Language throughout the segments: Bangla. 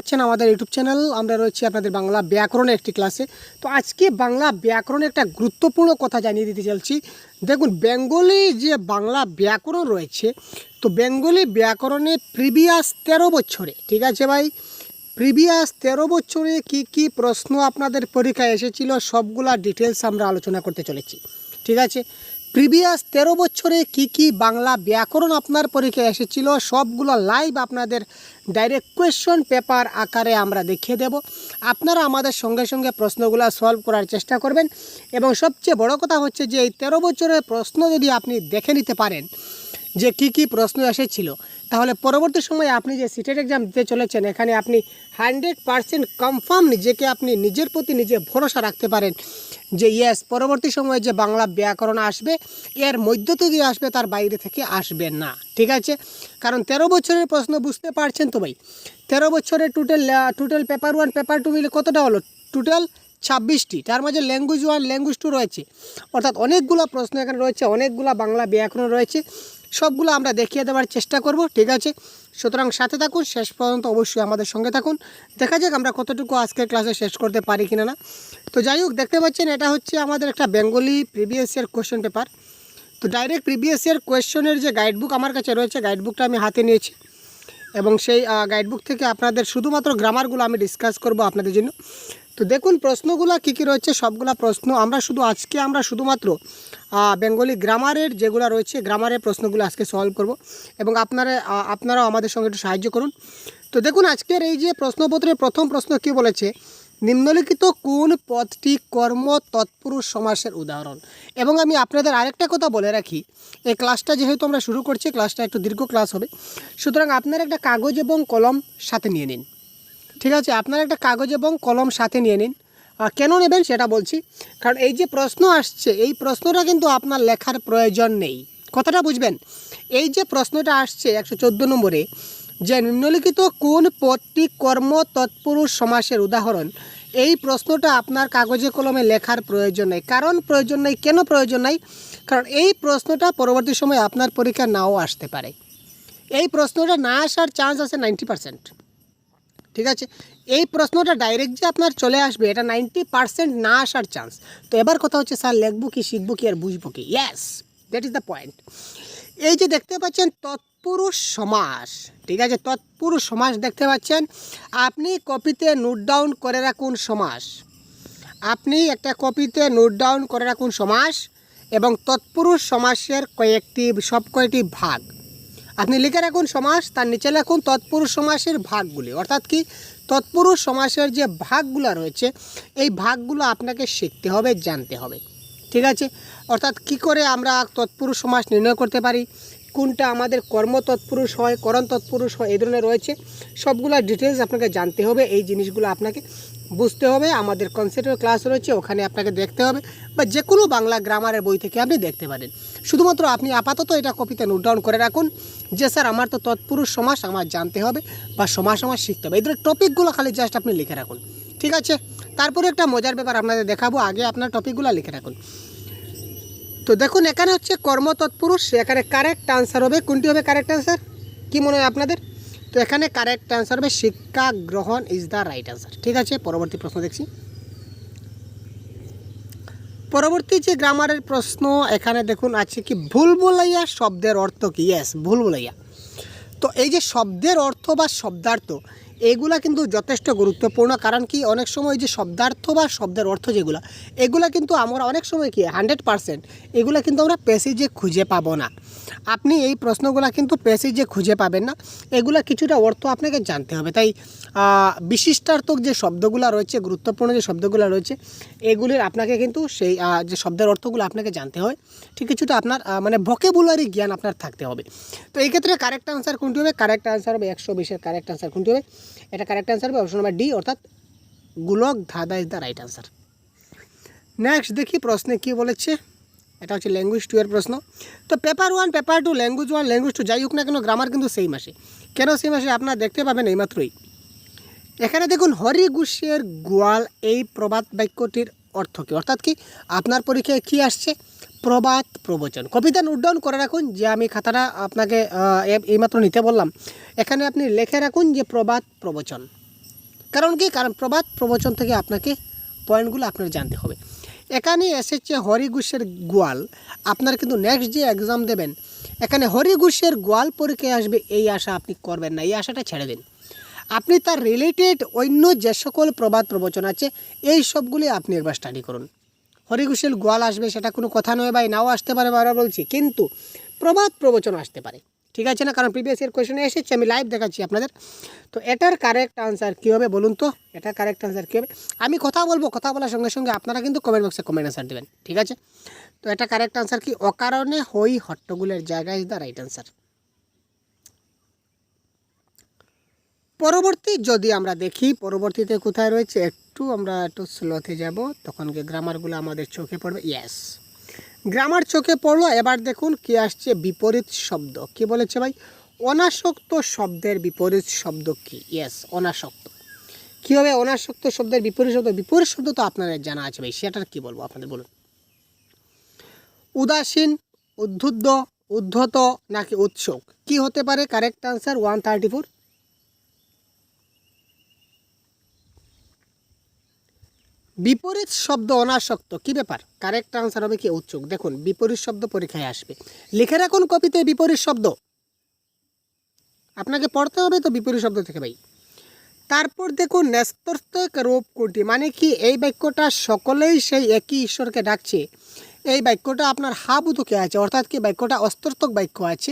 পাচ্ছেন আমাদের ইউটিউব চ্যানেল। আমরা রয়েছি আপনাদের বাংলা ব্যাকরণের একটি ক্লাসে। তো আজকে বাংলা ব্যাকরণে একটা গুরুত্বপূর্ণ কথা জানিয়ে দিতে চলছি। দেখুন, বেঙ্গলি যে বাংলা ব্যাকরণ রয়েছে, তো বেঙ্গলি ব্যাকরণে প্রিভিয়াস 13 বছরে, ঠিক আছে ভাই, প্রিভিয়াস 13 বছরে কি প্রশ্ন আপনাদের পরীক্ষায় এসেছিল সবগুলা ডিটেলস আমরা আলোচনা করতে চলেছি। ঠিক আছে, প্রিভিয়াস 13 বছরে কি বাংলা ব্যাকরণ আপনার পরীক্ষায় এসেছিল সবগুলো লাইভ আপনাদের ডাইরেক্ট কোয়েশ্চন পেপার আকারে আমরা দেখিয়ে দেব। আপনারা আমাদের সঙ্গে সঙ্গে প্রশ্নগুলো সলভ করার চেষ্টা করবেন। এবং সবচেয়ে বড় কথা হচ্ছে যে এই 13 বছরের প্রশ্ন যদি আপনি দেখে নিতে পারেন যে কি প্রশ্ন এসেছিল, তাহলে পরবর্তী সময়ে আপনি যে সিটেট এক্সাম দিতে চলেছেন এখানে আপনি 100% কনফার্ম নিজেকে আপনি নিজের প্রতি নিজে ভরসা রাখতে পারেন যে ইয়েস, পরবর্তী সময়ে যে বাংলা ব্যাকরণ আসবে এর মধ্য থেকে আসবে, তার বাইরে থেকে আসবে না। ঠিক আছে, কারণ 13 বছরের প্রশ্ন বুঝতে পারছেন তো ভাই। 13 বছরের টোটাল পেপার 1 পেপার 2 মিলে কতটা হলো? টোটাল 26টি। তার মাঝে ল্যাঙ্গুয়েজ 1 ল্যাঙ্গুয়েজ 2 রয়েছে, অর্থাৎ অনেকগুলো প্রশ্ন এখানে রয়েছে, অনেকগুলো বাংলা ব্যাকরণ রয়েছে, সবগুলো আমরা দেখিয়ে দেওয়ার চেষ্টা করব। ঠিক আছে, সুতরাং সাথে থাকুন, শেষ পর্যন্ত অবশ্যই আমাদের সঙ্গে থাকুন। দেখা যাক আমরা কতটুকু আজকের ক্লাসে শেষ করতে পারি কিনা না। তো যাই হোক, দেখতে পাচ্ছেন এটা হচ্ছে আমাদের একটা Bengali previous year question paper. তো ডাইরেক্ট প্রিভিয়াস ইয়ার কোয়েশ্চেনের যে গাইডবুক আমার কাছে রয়েছে, গাইডবুকটা আমি হাতে নিয়েছি এবং সেই গাইডবুক থেকে আপনাদের শুধুমাত্র গ্রামারগুলো আমি ডিসকাস করব আপনাদের জন্য। তো দেখুন প্রশ্নগুলো কী রয়েছে, সবগুলা প্রশ্ন আমরা শুধুমাত্র বেঙ্গলি গ্রামারের যেগুলো রয়েছে গ্রামারের প্রশ্নগুলো আজকে সলভ করব এবং আপনারাও আমাদের সঙ্গে একটু সাহায্য করুন। তো দেখুন আজকের এই যে প্রশ্নপত্রের প্রথম প্রশ্ন কি বলেছে, নিম্নলিখিত কোন পদটি কর্ম তৎপুরুষ সমাসের উদাহরণ। এবং আমি আপনাদের আরেকটা কথা বলে রাখি, এই ক্লাসটা যেহেতু আমরা শুরু করছি, ক্লাসটা একটু দীর্ঘ ক্লাস হবে, সুতরাং আপনারা একটা কাগজ এবং কলম সাথে নিয়ে নিন। ঠিক আছে, আপনারা একটা কাগজ এবং কলম সাথে নিয়ে নিন। কেন নেবেন সেটা বলছি, কারণ এই যে প্রশ্ন আসছে এই প্রশ্নটা কিন্তু আপনার লেখার প্রয়োজন নেই। কথাটা বুঝবেন, এই যে প্রশ্নটা আসছে 114 নম্বরে, যে নিম্নলিখিত কোন পদটি কর্ম তৎপুরুষ সমাসের উদাহরণ, এই প্রশ্নটা আপনার কাগজে কলমে লেখার প্রয়োজন নেই। কারণ প্রয়োজন নেই, কেন প্রয়োজন নেই? কারণ এই প্রশ্নটা পরবর্তী সময়ে আপনার পরীক্ষা নাও আসতে পারে। এই প্রশ্নটা না আসার চান্স আছে 90%। ঠিক আছে, এই প্রশ্নটা ডাইরেক্ট যে আপনার চলে আসবে এটা 90% না আসার চান্স। তো এবার কথা হচ্ছে স্যার লিখবো কি, শিখবো কি আর বুঝবো কি? Yes, that is the point. এই যে দেখতে পাচ্ছেন তৎপুরুষ সমাস, ঠিক আছে, তৎপুরুষ সমাস দেখতে পাচ্ছেন। আপনি কপিতে নোট ডাউন করে রাখুন সমাস, আপনি একটা কপিতে নোট ডাউন করে রাখুন সমাস এবং তৎপুরুষ সমাসের কয়টি ভাগ আপনি লিখে রাখুন সমাস, তার নিচে লিখুন তৎপুরুষ সমাসের ভাগগুলি। অর্থাৎ কি, তৎপুরুষ সমাসের যে ভাগগুলো রয়েছে এই ভাগগুলো আপনাকে শিখতে হবে, জানতে হবে। ঠিক আছে, অর্থাৎ কি করে আমরা তৎপুরুষ সমাস নির্ণয় করতে পারি, কোনটা আমাদের কর্ম তৎপুরুষ হয়, করণ তৎপুরুষ হয়, এই ধরনের রয়েছে, সবগুলো ডিটেলস আপনাকে জানতে হবে। এই জিনিসগুলো আপনাকে বুঝতে হবে। আমাদের কনসেপ্টের ক্লাস রয়েছে, ওখানে আপনাকে দেখতে হবে, বা যে কোনো বাংলা গ্রামারের বই থেকে আপনি দেখতে পারেন। শুধুমাত্র আপনি আপাতত এটা কপিতে নোট ডাউন করে রাখুন যে স্যার আমার তো তৎপুরুষ সমাস আমার জানতে হবে বা সমাস আমার শিখতে হবে, এই ধরনের টপিকগুলো খালি জাস্ট আপনি লিখে রাখুন। ঠিক আছে, তারপরে একটা মজার ব্যাপার আপনাদের দেখাবো, আগে আপনার টপিকগুলো লিখে রাখুন। তো দেখুন এখানে হচ্ছে কর্ম তৎপুরুষ, এখানে কারেক্ট আনসার হবে কোনটি হবে কারেক্ট আনসার, কি মনে হয় আপনাদের? তো এখানে কারেক্ট আনসার হবে শিক্ষা গ্রহণ ইজ দ্য রাইট আনসার। ঠিক আছে, পরবর্তী প্রশ্ন দেখছি। পরবর্তী যে গ্রামারের প্রশ্ন এখানে দেখুন আছে কি, ভুলভুলাইয়া শব্দের অর্থ কি? ইয়েস, ভুলভুলাইয়া। তো এই যে শব্দের অর্থ বা শব্দার্থ এগুলা কিন্তু যথেষ্ট গুরুত্বপূর্ণ। কারণ কি, অনেক সময় যে শব্দার্থ বা শব্দের অর্থ এগুলা কিন্তু আমরা অনেক সময় কি 100% এগুলা কিন্তু আমরা প্যাসেজে খুঁজে পাবো না। আপনি এই প্রশ্নগুলা কিন্তু প্যাসেজে খুঁজে পাবেন না, এগুলা কিছুটা অর্থ আপনাকে জানতে হবে। তাই বিশিষ্টার্থক যে শব্দগুলো রয়েছে, গুরুত্বপূর্ণ যে শব্দগুলো রয়েছে, এগুলির আপনাকে কিন্তু সেই যে শব্দের অর্থগুলো আপনাকে জানতে হবে। ঠিক কিছুটা আপনার মানে ভোকাবুলারি জ্ঞান আপনার থাকতে হবে। তো এই ক্ষেত্রে কারেক্ট আনসার কোনটি হবে? কারেক্ট আনসার হবে 120-এর কারেক্ট আনসার কোনটি হবে? এটা কারেক্ট আনসার হবে অপশন নাম্বার ডি, অর্থাৎ গোলক ধাঁধা is the right answer. Next দেখি প্রশ্নে কি বলেছে। এটা হচ্ছে ল্যাঙ্গুয়েজ 2 এর প্রশ্ন। তো পেপার 1 পেপার 2 ল্যাঙ্গুয়েজ 1 ল্যাঙ্গুয়েজ 2 যাই হোক না কেন গ্রামার কিন্তু সেই মাসে। কেন সেই মাসে আপনারা দেখতে পাবেন এইমাত্রই। এখানে দেখুন হরিঘোষের গোয়াল, এই প্রবাদ বাক্যটির অর্থ কী? অর্থাৎ কি আপনার পরীক্ষায় কী আসছে? প্রবাদ প্রবচন। কবিতা নোট ডাউন করে রাখুন, যে আমি খাতাটা আপনাকে এইমাত্র নিতে বললাম, এখানে আপনি লিখে রাখুন যে প্রবাদ প্রবচন। কারণ কি, কারণ প্রবাদ প্রবচন থেকে আপনাকে পয়েন্টগুলো আপনার জানতে হবে। এখানে এসেছে হরিঘোষের গোয়াল, আপনার কিন্তু নেক্সট যে এক্সাম দেবেন এখানে হরিঘোষের গোয়াল পরীক্ষায় আসবে, এই আশা আপনি করবেন না, এই আশাটা ছেড়ে দিন। আপনি তার রিলেটেড অন্য যে সকল প্রবাদ প্রবচন আছে এই সবগুলি আপনি একবার স্টাডি করুন। হরিঘোষের গোয়াল আসবে সেটা কোনো কথা নয় ভাই, নাও আসতে পারে বারবার বলছি, কিন্তু প্রবাদ প্রবচন আসতে পারে, ঠিক আছে না? কারণ প্রিভিয়াস ইয়ার কোয়েশনে এসেছে, আমি লাইভ দেখাচ্ছি আপনাদের। তো এটার কারেক্ট আনসার কী হবে বলুন তো? এটার কারেক্ট আনসার কী হবে? আমি কথা বলবো, কথা বলার সঙ্গে সঙ্গে আপনারা কিন্তু কমেন্ট বক্সে কমেন্ট আনসার দেবেন, ঠিক আছে? তো এটা কারেক্ট আনসার কি? অকারণে হই হট্টগোলের জায়গা ইজ দ্য রাইট আনসার। পরবর্তী যদি আমরা দেখি, পরবর্তীতে কোথায় রয়েছে, আমরা একটু স্লোতে যাব, তখন গ্রামারগুলো আমাদের চোখে পড়বে। ইয়েস, গ্রামার চোখে পড়লো। এবার দেখুন কি আসছে, বিপরীত শব্দ। কি বলেছে ভাই? অনাসক্ত শব্দের বিপরীত শব্দ কি? ইয়েস, অনাসক্ত। কী হবে অনাসক্ত শব্দের বিপরীত শব্দ? বিপরীত শব্দ তো আপনাদের জানা আছে ভাই, সেটার কি বলবো আপনাদের, বলুন। উদাসীন, উদ্ধুদ্ধ, উদ্ধত নাকি উৎসুক? কি হতে পারে কারেক্ট আনসার? 134। বিপরীত শব্দ অনাসক্ত, কি ব্যাপার? কারেক্ট আনসার হবে কি? উৎসুক। দেখুন বিপরীত শব্দ পরীক্ষায় আসবে, লিখে রাখুন কপিতে বিপরীত শব্দ, আপনাকে পড়তে হবে তো বিপরীত শব্দ থেকে ভাই। তারপর দেখুন ন্যস্তর্থক রূপ কোটি, মানে কি এই বাক্যটা সকলেই সেই একই ঈশ্বরকে ডাকছে, এই বাক্যটা আপনার হা বুদকে আছে, অর্থাৎ কি বাক্যটা অস্তর্থক বাক্য আছে,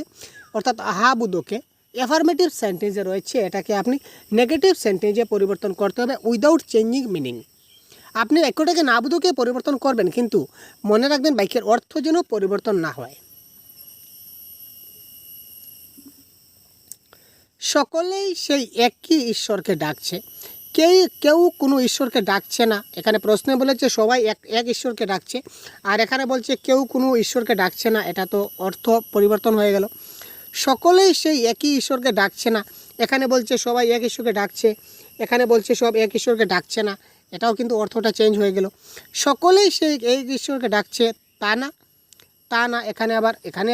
অর্থাৎ হা বুদকে অ্যাফার্মেটিভ সেন্টেন্সে রয়েছে, এটাকে আপনি নেগেটিভ সেন্টেন্সে পরিবর্তন করতে হবে উইদাউট চেঞ্জিং মিনিং। আপনি বাক্যটাকে না বুদকে পরিবর্তন করবেন, কিন্তু মনে রাখবেন বাক্যের অর্থ যেন পরিবর্তন না হয়। সকলেই সেই একই ঈশ্বরকে ডাকছে, কেউ কোনো ঈশ্বরকে ডাকছে না। এখানে প্রশ্নে বলেছে সবাই এক ঈশ্বরকে ডাকছে, আর এখানে বলছে কেউ কোনো ঈশ্বরকে ডাকছে না, এটা তো অর্থ পরিবর্তন হয়ে গেল। সকলেই সেই একই ঈশ্বরকে ডাকছে না, এখানে বলছে সবাই এক ঈশ্বরকে ডাকছে, এখানে বলছে সব এক ঈশ্বরকে ডাকছে না, এটাও কিন্তু অর্থটা চেঞ্জ হয়ে গেল। সকলেই সেই এক ঈশ্বরকে ডাকছে, তা না, এখানে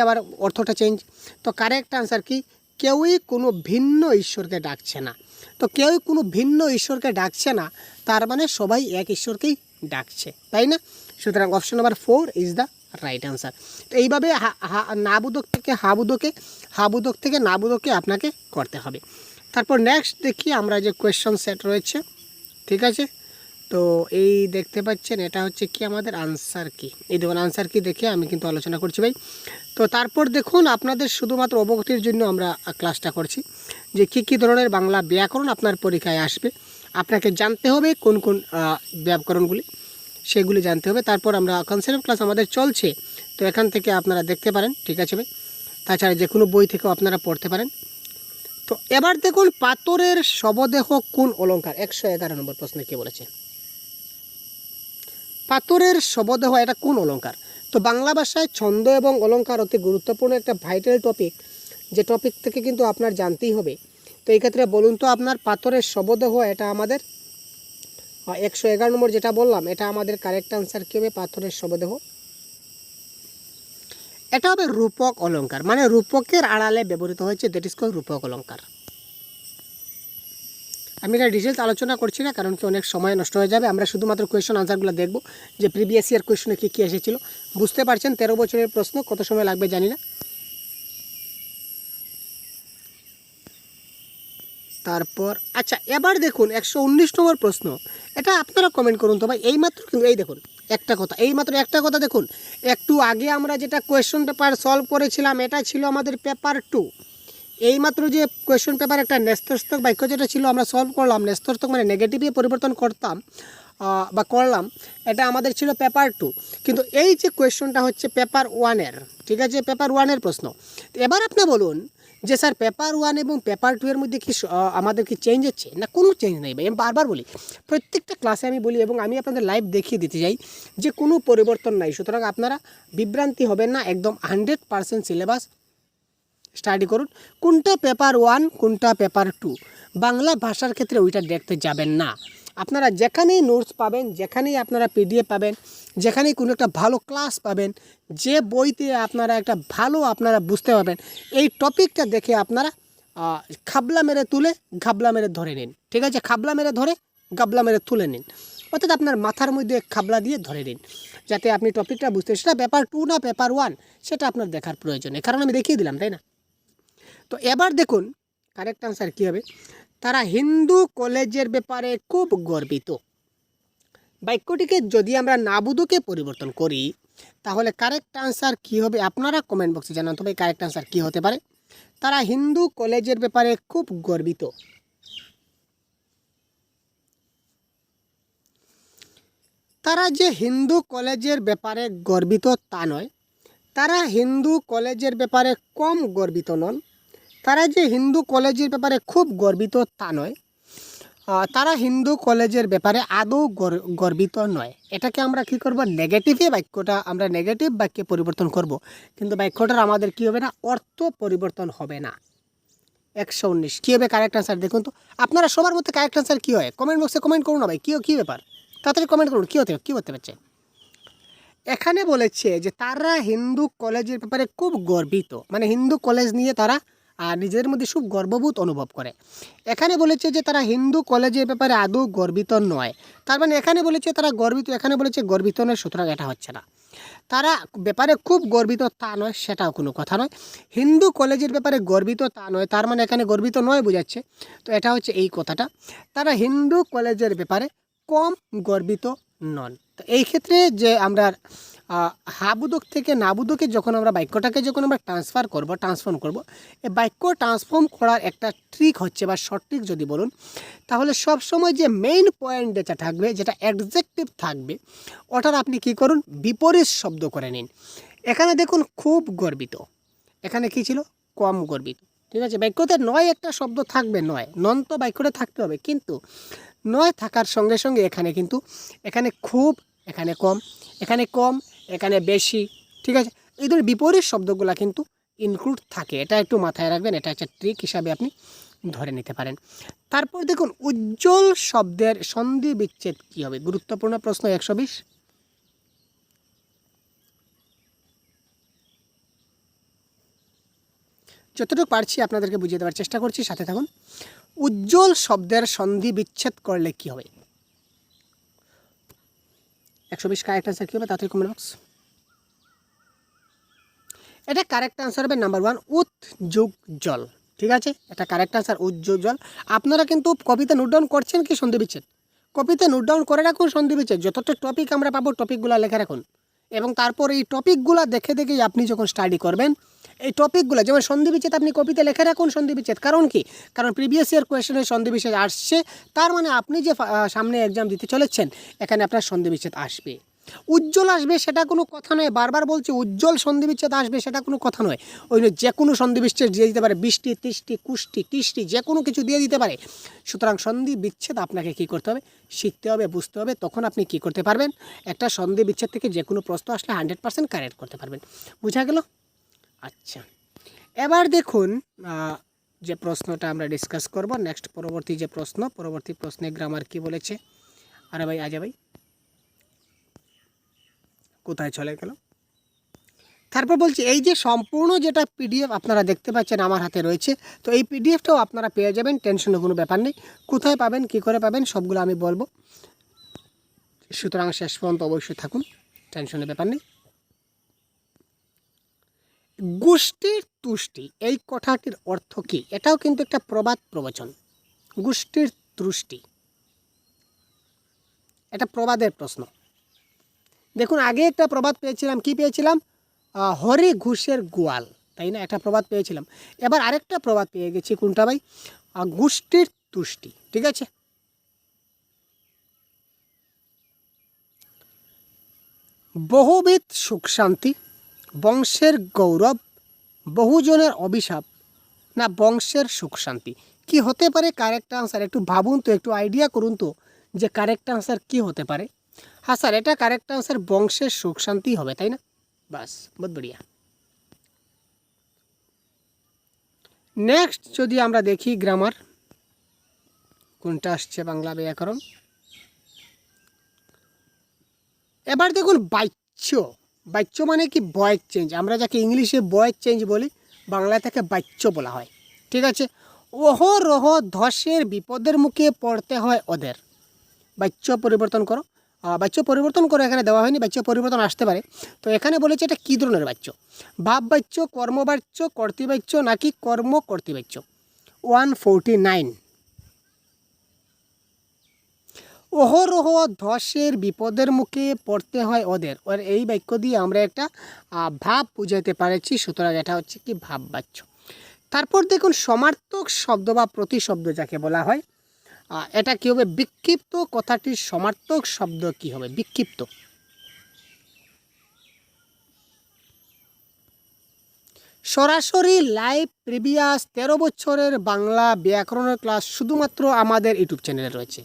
আবার অর্থটা চেঞ্জ। তো কারেক্ট আনসার কি? কেউই কোনো ভিন্ন ঈশ্বরকে ডাকছে না। তো কেউই কোনো ভিন্ন ঈশ্বরকে ডাকছে না, তার মানে সবাই এক ঈশ্বরকেই ডাকছে, তাই না? সুতরাং option number 4 is the right answer. তো এইভাবে নাবুদক থেকে হাবুদকে, হাবুদক থেকে নাবুদকে আপনাকে করতে হবে। তারপর নেক্সট দেখি আমরা যে কোয়েশ্চন সেট রয়েছে, ঠিক আছে? তো এই দেখতে পাচ্ছেন এটা হচ্ছে কি আমাদের আনসার কি, এই দেখুন আনসার কি দেখে আমি কিন্তু আলোচনা করছি ভাই। তো তারপর দেখুন আপনাদের শুধুমাত্র অবগতির জন্য আমরা ক্লাসটা করছি যে কী ধরনের বাংলা ব্যাকরণ আপনার পরীক্ষায় আসবে, আপনাকে জানতে হবে কোন কোন ব্যাকরণগুলি, সেগুলি জানতে হবে। তারপর আমরা কনসেপ্ট ক্লাস আমাদের চলছে, তো এখান থেকে আপনারা দেখতে পারেন, ঠিক আছে ভাই? তাছাড়া যে কোনো বই থেকেও আপনারা পড়তে পারেন। তো এবার দেখুন পাথরের শবদেহ কোন অলঙ্কার? 111 নম্বর প্রশ্নে কী বলেছে? পাথরের শবদেহ এটা কোন অলঙ্কার? তো বাংলা ভাষায় ছন্দ এবং অলঙ্কার অতি গুরুত্বপূর্ণ একটা ভাইটাল টপিক, যে টপিক থেকে কিন্তু আপনার জানতেই হবে। তো এই ক্ষেত্রে বলুন তো আপনার পাথরের শবদেহ এটা আমাদের 111 নম্বর যেটা বললাম, এটা আমাদের কারেক্ট আনসার কী হবে? পাথরের শবদেহ। এটা হবে রূপক অলঙ্কার, মানে রূপকের আড়ালে ব্যবহৃত হয়েছে, দ্যাট ইজ কল্ড রূপক অলঙ্কার। আমি এটা ডিটেলস আলোচনা করছি না, কারণ কি অনেক সময় নষ্ট হয়ে যাবে। আমরা শুধুমাত্র কোয়েশ্চন আনসারগুলো দেখব যে প্রিভিয়াস ইয়ার কোয়েশ্চনে কী এসেছিলো। বুঝতে পারছেন 13 বছরের প্রশ্ন, কত সময় লাগবে জানি না। তারপর আচ্ছা এবার দেখুন 119 নম্বর প্রশ্ন, এটা আপনারা কমেন্ট করুন তো ভাই। এইমাত্র কিন্তু এই দেখুন এইমাত্র একটা কথা দেখুন, একটু আগে আমরা যেটা কোয়েশ্চন পেপার সলভ করেছিলাম এটা ছিল আমাদের পেপার 2। এইমাত্র যে কোয়েশ্চন পেপার একটা ন্যস্তর্থক বাক্য যেটা ছিল আমরা সলভ করলাম, ন্যস্তর্থক মানে নেগেটিভে পরিবর্তন করতাম বা করলাম, এটা আমাদের ছিল পেপার 2। কিন্তু এই যে কোয়েশ্চনটা হচ্ছে পেপার 1-এর, ঠিক আছে? পেপার 1-এর প্রশ্ন। এবার আপনি বলুন যে স্যার পেপার 1 এবং পেপার 2 এর মধ্যে কি আমাদের কি চেঞ্জ হচ্ছে? না, কোনো চেঞ্জ নেই ভাই। আমি বারবার বলি, প্রত্যেকটা ক্লাসে আমি বলি এবং আমি আপনাদের লাইভ দেখিয়ে দিতে চাই যে কোনো পরিবর্তন নাই। সুতরাং আপনারা বিভ্রান্তি হবেন না, একদম 100% সিলেবাস স্টাডি করুন। কোনটা পেপার 1 কোনটা পেপার 2 বাংলা ভাষার ক্ষেত্রে ওইটা দেখতে যাবেন না। আপনারা যেখানেই নোটস পাবেন, যেখানেই আপনারা পিডিএফ পাবেন, যেখানেই কোনো একটা ভালো ক্লাস পাবেন, যে বইতে আপনারা একটা ভালো আপনারা বুঝতে পারবেন, এই টপিকটা দেখে আপনারা খাবলা মেরে তুলে ঘাবলা মেরে ধরে নিন, ঠিক আছে? খাবলা মেরে ধরে গাবলা মেরে তুলে নিন, অর্থাৎ আপনার মাথার মধ্যে খাবলা দিয়ে ধরে নিন, যাতে আপনি টপিকটা বুঝতে, সেটা পেপার 2 না পেপার 1 সেটা আপনার দেখার প্রয়োজন নেই, কারণ আমি দেখিয়ে দিলাম, তাই না? তো এবার দেখুন কারেক্ট আনসার কী হবে। তারা হিন্দু কলেজের ব্যাপারে খুব গর্বিত। বাক্যটিকে যদি আমরা নাবুদকে পরিবর্তন করি তাহলে কারেক্ট আনসার কী হবে আপনারা কমেন্ট বক্সে জানান। তবে কারেক্ট আনসার কী হতে পারে? তারা হিন্দু কলেজের ব্যাপারে খুব গর্বিত। তারা যে হিন্দু কলেজের ব্যাপারে গর্বিত তা নয়, তারা হিন্দু কলেজের ব্যাপারে কম গর্বিত নন। তারা যে হিন্দু কলেজের ব্যাপারে খুব গর্বিত তা নয়, তারা হিন্দু কলেজের ব্যাপারে আদৌ গর্বিত নয়। এটাকে আমরা কি করব, নেগেটিভে বাক্যটা আমরা নেগেটিভ বাক্যে পরিবর্তন করব, কিন্তু বাক্যটার আমাদের কি হবে না, অর্থ পরিবর্তন হবে না। 119 কী হবে কারেক্ট আনসার? দেখুন তো আপনারা সবার মধ্যে কারেক্ট আনসার কী হয় কমেন্ট বক্সে কমেন্ট করুন না ভাই, কী ব্যাপার, তাড়াতাড়ি কমেন্ট করুন, কী করতে পারছে। এখানে বলেছে যে তারা হিন্দু কলেজের ব্যাপারে খুব গর্বিত, মানে হিন্দু কলেজ নিয়ে তারা নিজেদের মধ্যে খুব গর্ববোধ অনুভব করে। এখানে বলেছে যে তারা হিন্দু কলেজের ব্যাপারে আদৌ গর্বিত নয়, তার মানে এখানে বলেছে তারা গর্বিত, এখানে বলেছে গর্বিত নয়, সুতরাং এটা হচ্ছে না। তারা ব্যাপারে খুব গর্বিত তা নয়, সেটাও কোনো কথা নয়। হিন্দু কলেজের ব্যাপারে গর্বিত তা নয়, তার মানে এখানে গর্বিত নয় বোঝাচ্ছে, তো এটা হচ্ছে এই কথাটা। তারা হিন্দু কলেজের ব্যাপারে কম গর্বিত নন। তো এই ক্ষেত্রে যে আমরা হাবুদক থেকে নাবুদকে যখন আমরা বাক্যটাকে যখন আমরা ট্রান্সফর্ম করব, এই বাক্য ট্রান্সফর্ম করার একটা ট্রিক হচ্ছে বা শর্ট ট্রিক যদি বলুন, তাহলে সব সময় যে মেইন পয়েন্ট যেটা থাকবে, যেটা অ্যাডজেক্টিভ থাকবে, ওটার আপনি কি করুন, বিপরীত শব্দ করে নিন। এখানে দেখুন খুব গর্বিত, এখানে কি ছিল, কম গর্বিত, ঠিক আছে? বাক্যতে নয় একটা শব্দ থাকবে, নন তো বাক্যটা থাকতে হবে, কিন্তু নয় থাকার সঙ্গে সঙ্গে এখানে কিন্তু এখানে খুব, এখানে কম, এখানে কম, এখানে বেশি, ঠিক আছে? এই ধরনের বিপরীত শব্দগুলো কিন্তু ইনক্লুড থাকে, এটা একটু মাথায় রাখবেন, এটা একটা ট্রিক হিসাবে আপনি ধরে নিতে পারেন। তারপর দেখুন উজ্জ্বল শব্দের সন্ধি বিচ্ছেদ কী হবে, গুরুত্বপূর্ণ প্রশ্ন। 120 যতটুকু পারছি আপনাদেরকে বুঝিয়ে দেওয়ার চেষ্টা করছি, সাথে থাকুন। উজ্জ্বল শব্দের সন্ধি বিচ্ছেদ করলে কি হবে? 120 কারেক্ট আনসার কী হবে, তাড়াতাড়ি কমেন্ট বক্স। এটা কারেক্ট আনসার হবে নাম্বার 1, উত যোগ জল, ঠিক আছে? এটা কারেক্ট আনসার, উজ্জ্বল জল। আপনারা কিন্তু কপিতে নোট ডাউন করছেন কি সন্ধি বিচ্ছেদ? কপিতে নোট ডাউন করে রাখুন সন্ধি বিচ্ছেদ, যতটা টপিক আমরা পাবো টপিকগুলো লেখা রাখুন, এবং তারপর এই টপিকগুলো দেখে দেখেই আপনি যখন স্টাডি করবেন এই টপিকগুলো, যেমন সন্ধি বিচ্ছেদ আপনি কপিতে লেখা রাখুন সন্ধি বিচ্ছেদ। কারণ কি, কারণ প্রিভিয়াস ইয়ার কোয়েশনে সন্ধি বিচ্ছেদ আসছে, তার মানে আপনি যে সামনে এক্সাম দিতে চলেছেন এখানে আপনার সন্ধি বিচ্ছেদ আসবে। উজ্জ্বল আসবে সেটা কোনো কথা নয়, বারবার বলছি উজ্জ্বল সন্ধি বিচ্ছেদ আসবে সেটা কোনো কথা নয়। ওই যে কোনো সন্ধি বিচ্ছেদ দিয়ে দিতে পারে, বৃষ্টি, তৃষ্টি, কুষ্টি, কৃষ্টি, যে কোনো কিছু দিয়ে দিতে পারে। সুতরাং সন্ধি বিচ্ছেদ আপনাকে কি করতে হবে, শিখতে হবে, বুঝতে হবে, তখন আপনি কি করতে পারবেন, একটা সন্ধি বিচ্ছেদ থেকে যে কোনো প্রশ্ন আসলে 100% কারেক্ট করতে পারবেন। বুঝা গেল? আচ্ছা, এবার দেখুন যে প্রশ্নটা আমরা ডিসকাস করব নেক্সট, পরবর্তী যে প্রশ্ন, পরবর্তী প্রশ্নে গ্রামার কি বলেছে। আরে ভাই আজা ভাই কোথায় চলে গেল? তারপর বলছি এই যে সম্পূর্ণ যেটা পিডিএফ আপনারা দেখতে পাচ্ছেন আমার হাতে রয়েছে, তো এই পিডিএফটাও আপনারা পেয়ে যাবেন, টেনশনের কোনো ব্যাপার নেই। কোথায় পাবেন, কি করে পাবেন, সবগুলো আমি বলবো, সুতরাং শেষ পর্যন্ত অবশ্যই থাকুন, টেনশনের ব্যাপার নেই। গোষ্ঠীর তুষ্টি এই কথাটির অর্থ কী? এটাও কিন্তু একটা প্রবাদ প্রবচন। গোষ্ঠীর তুষ্টি এটা প্রবাদের প্রশ্ন। দেখুন আগে একটা প্রবাদ পেয়েছিলাম, কি পেয়েছিলাম, হরি ঘুষের গোয়াল, তাই না? একটা প্রবাদ পেয়েছিলাম। এবার আরেকটা প্রবাদ পেয়ে গেছি, কোনটা ভাই, গোষ্ঠীর তুষ্টি, ঠিক আছে? বহুবিধ সুখ শান্তি, বংশের গৌরব, বহুজনের অভিশাপ, না বংশের সুখ শান্তি, কি হতে পারে কারেক্ট আনসার? একটু ভাবুন তো, একটু আইডিয়া করুন তো যে কারেক্ট আনসার কি হতে পারে। হ্যাঁ স্যার, এটা কারেক্ট আনসার বংশের সুখ শান্তি হবে, তাই না? বাস, বহুত বড়িয়া। নেক্সট যদি আমরা দেখি গ্রামার কোনটা আসছে, বাংলা ব্যাকরণ। এবার দেখুন বাচ্য, বাচ্য মানে কি, ভয়েস চেঞ্জ, আমরা যাকে ইংলিশে ভয়েস চেঞ্জ বলি, বাংলা থেকে বাচ্য বলা হয়, ঠিক আছে? অহরহ ধসের বিপদের মুখে পড়তে হয় ওদের। বাচ্য পরিবর্তন করো, বাচ্য পরিবর্তন করো, এখানে দেওয়া হয়নি, বাচ্য পরিবর্তন আসতে পারে। তো এখানে বলেছে এটা কী ধরনের বাচ্য? ভাব বাচ্য, কর্মবাচ্য, কর্তৃবাচ্য নাকি কর্ম কর্তৃবাচ্য? 149। অহরহ ধসের বিপদের মুখে পড়তে হয় ওদের, আর এই বাক্য দিয়ে আমরা একটা ভাব বুঝাইতে পারছি, সুতরাং এটা হচ্ছে কি ভাব বাচ্য। তারপর দেখুন সমার্থক শব্দ বা প্রতিশব্দ যাকে বলা হয়, এটা কী হবে? বিক্ষিপ্ত কথাটির সমার্থক শব্দ কি হবে? বিক্ষিপ্ত। সরাসরি লাইভ প্রিভিয়াস 13 বছরের বাংলা ব্যাকরণের ক্লাস শুধুমাত্র আমাদের ইউটিউব চ্যানেলে রয়েছে,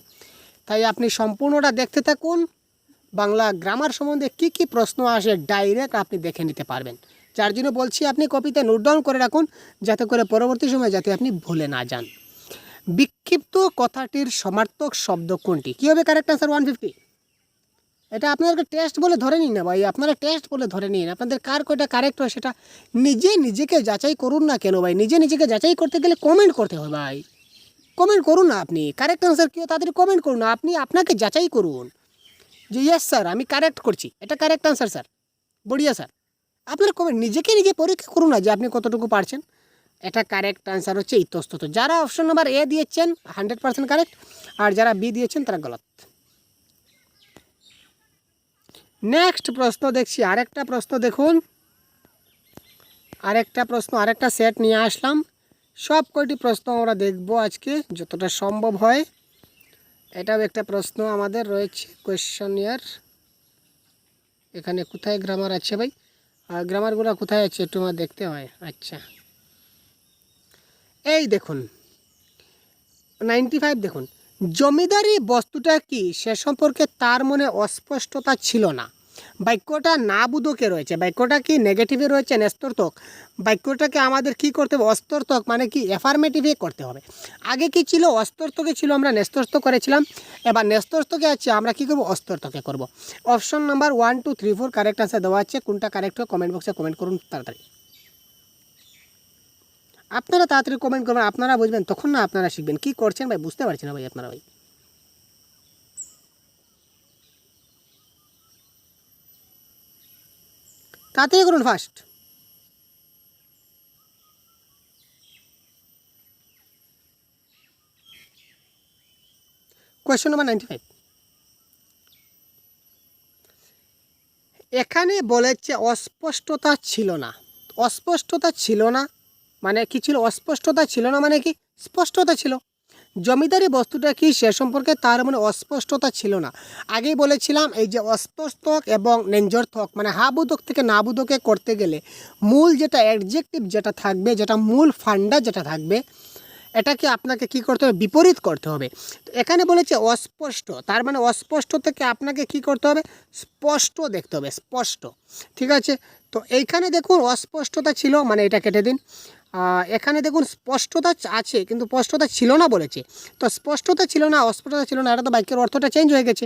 তাই আপনি সম্পূর্ণটা দেখতে থাকুন। বাংলা গ্রামার সম্বন্ধে কী কী প্রশ্ন আসে ডাইরেক্ট আপনি দেখে নিতে পারবেন। যার জন্য বলছি আপনি কপিতে নোট ডাউন করে রাখুন, যাতে করে পরবর্তী সময় যাতে আপনি ভুলে না যান। বিক্ষিপ্ত কথাটির সমার্থক শব্দ কোনটি? কী হবে কারেক্ট আনসার? 150। এটা আপনাদেরকে টেস্ট বলে ধরে নিন না ভাই, আপনারা টেস্ট বলে ধরে নিন। আপনাদের কার কয়টা কারেক্ট হয় সেটা নিজেকে যাচাই করুন না কেন ভাই? নিজেকে যাচাই করতে গেলে কমেন্ট করতে হয় ভাই। কমেন্ট করুন না, আপনি কারেক্ট আনসার কেউ তাদের কমেন্ট করুন না, আপনি আপনাকে যাচাই করুন যে ইয়েস স্যার আমি কারেক্ট করছি, এটা কারেক্ট আনসার স্যার, বড়িয়া স্যার। আপনার কমেন্ট নিজে পরীক্ষা করুন না যে আপনি কতটুকু পারছেন। এটা কারেক্ট আনসার হচ্ছে ইতস্তত। যারা অপশন নাম্বার এ দিয়েছেন 100% কারেক্ট, আর যারা বি দিয়েছেন তারা গলত। নেক্সট প্রশ্ন দেখছি, আরেকটা প্রশ্ন দেখুন, আরেকটা সেট নিয়ে আসলাম। সব কয়টি প্রশ্ন আমরা দেখব আজকে যতটা সম্ভব হয়। এটাও একটা প্রশ্ন আমাদের রয়েছে, কোয়েশ্চেনিয়ার। এখানে কোথায় গ্রামার আছে ভাই? গ্রামারগুলো কোথায় আছে একটু আমার দেখতে হয়। আচ্ছা, এই দেখুন 95 দেখুন, জমিদারি বস্তুটা কি সে সম্পর্কে তার মনে অস্পষ্টতা ছিল না। বাক্যটা না বুধকে রয়েছে, বাক্যটা কি নেগেটিভে রয়েছে নেস্তর্থক, বাক্যটাকে আমাদের কি করতে হবে? অস্তর্থক মানে কি অ্যাফার্মেটিভে করতে হবে। আগে কি ছিল? অস্তর্থকে ছিল, আমরা নেস্তর্থ করেছিলাম, এবার নেস্তর্থকে আছে আমরা কি করব? অস্তর্থকে করব। অপশন নাম্বার 1 2 3 4 কারেক্ট আনসার দেওয়া আছে, কোনটা কারেক্ট হয় কমেন্ট বক্সে কমেন্ট করুন তাড়াতাড়ি। আপনারা তাড়াতাড়ি কমেন্ট করবেন, আপনারা বুঝবেন তখন না আপনারা শিখবেন। কি করছেন ভাই বুঝতে পারছি না ভাই আপনারা ভাই। তাড়াতাড়ি করুন ফার্স্ট। কোয়েশ্চন নাম্বার 95, এখানে বলেছে অস্পষ্টতা ছিল না। অস্পষ্টতা ছিল না মানে কি ছিল? অস্পষ্টতা ছিল না মানে কি? স্পষ্টতা ছিল। জমিদারি বস্তুটা কি সে সম্পর্কে তার মানে অস্পষ্টতা ছিল না। আগেই বলেছিলাম এই যে অস্পষ্টক এবং নেঞ্জর্থক মানে হাবুদক থেকে নাবুদকে করতে গেলে মূল যেটা অ্যাডজেক্টিভ যেটা থাকবে, যেটা মূল ফান্ডা যেটা থাকবে, এটাকে আপনাকে কি করতে হবে? বিপরীত করতে হবে। তো এখানে বলেছে অস্পষ্ট, তার মানে অস্পষ্ট থেকে আপনাকে কি করতে হবে? স্পষ্ট দেখতে হবে, স্পষ্ট। ঠিক আছে, তো এইখানে দেখুন অস্পষ্টতা ছিল মানে এটা কেটে দিন। এখানে দেখুন স্পষ্টতা আছে কিন্তু স্পষ্টতা ছিল না বলেছে, তো স্পষ্টতা ছিল না অস্পষ্টতা ছিল না, এটা তো বাক্যের অর্থটা চেঞ্জ হয়ে গেছে।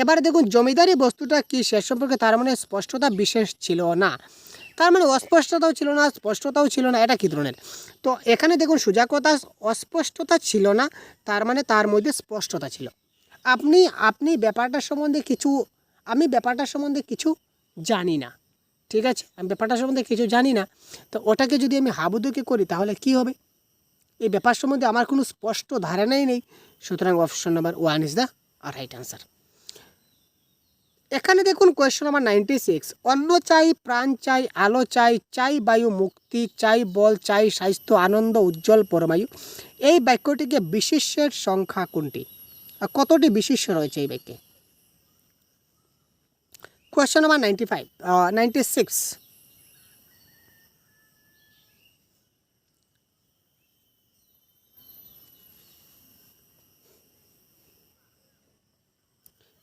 এবারে দেখুন জমিদারি বস্তুটা কি সে সম্পর্কে তার মানে স্পষ্টতা বিশেষ ছিল না, তার মানে অস্পষ্টতাও ছিল না স্পষ্টতাও ছিল না, এটা কী ধরনের? তো এখানে দেখুন সোজা কথা, অস্পষ্টতা ছিল না তার মানে তার মধ্যে স্পষ্টতা ছিল। আপনি ব্যাপারটার সম্বন্ধে কিছু, আমি ব্যাপারটার সম্বন্ধে কিছু জানি না, ঠিক আছে, আমি ব্যাপারটার সম্বন্ধে কিছু জানি না, তো ওটাকে যদি আমি হাবুদুকে করি তাহলে কি হবে? এই ব্যাপার সম্বন্ধে আমার কোনো স্পষ্ট ধারণাই নেই, সুতরাং option number 1 is the right answer. এখানে দেখুন কোয়েশ্চন নাম্বার 96, অন্ন চাই, প্রাণ চাই, আলো চাই, চাই বায়ু মুক্তি, চাই বল, চাই স্বাস্থ্য, আনন্দ উজ্জ্বল পরমায়ু, এই বাক্যটিকে বিশেষ্যের সংখ্যা কোনটি? আর কতটি বিশেষ্য রয়েছে এই বাক্যে? কোয়েশ্চন নাম্বার 96,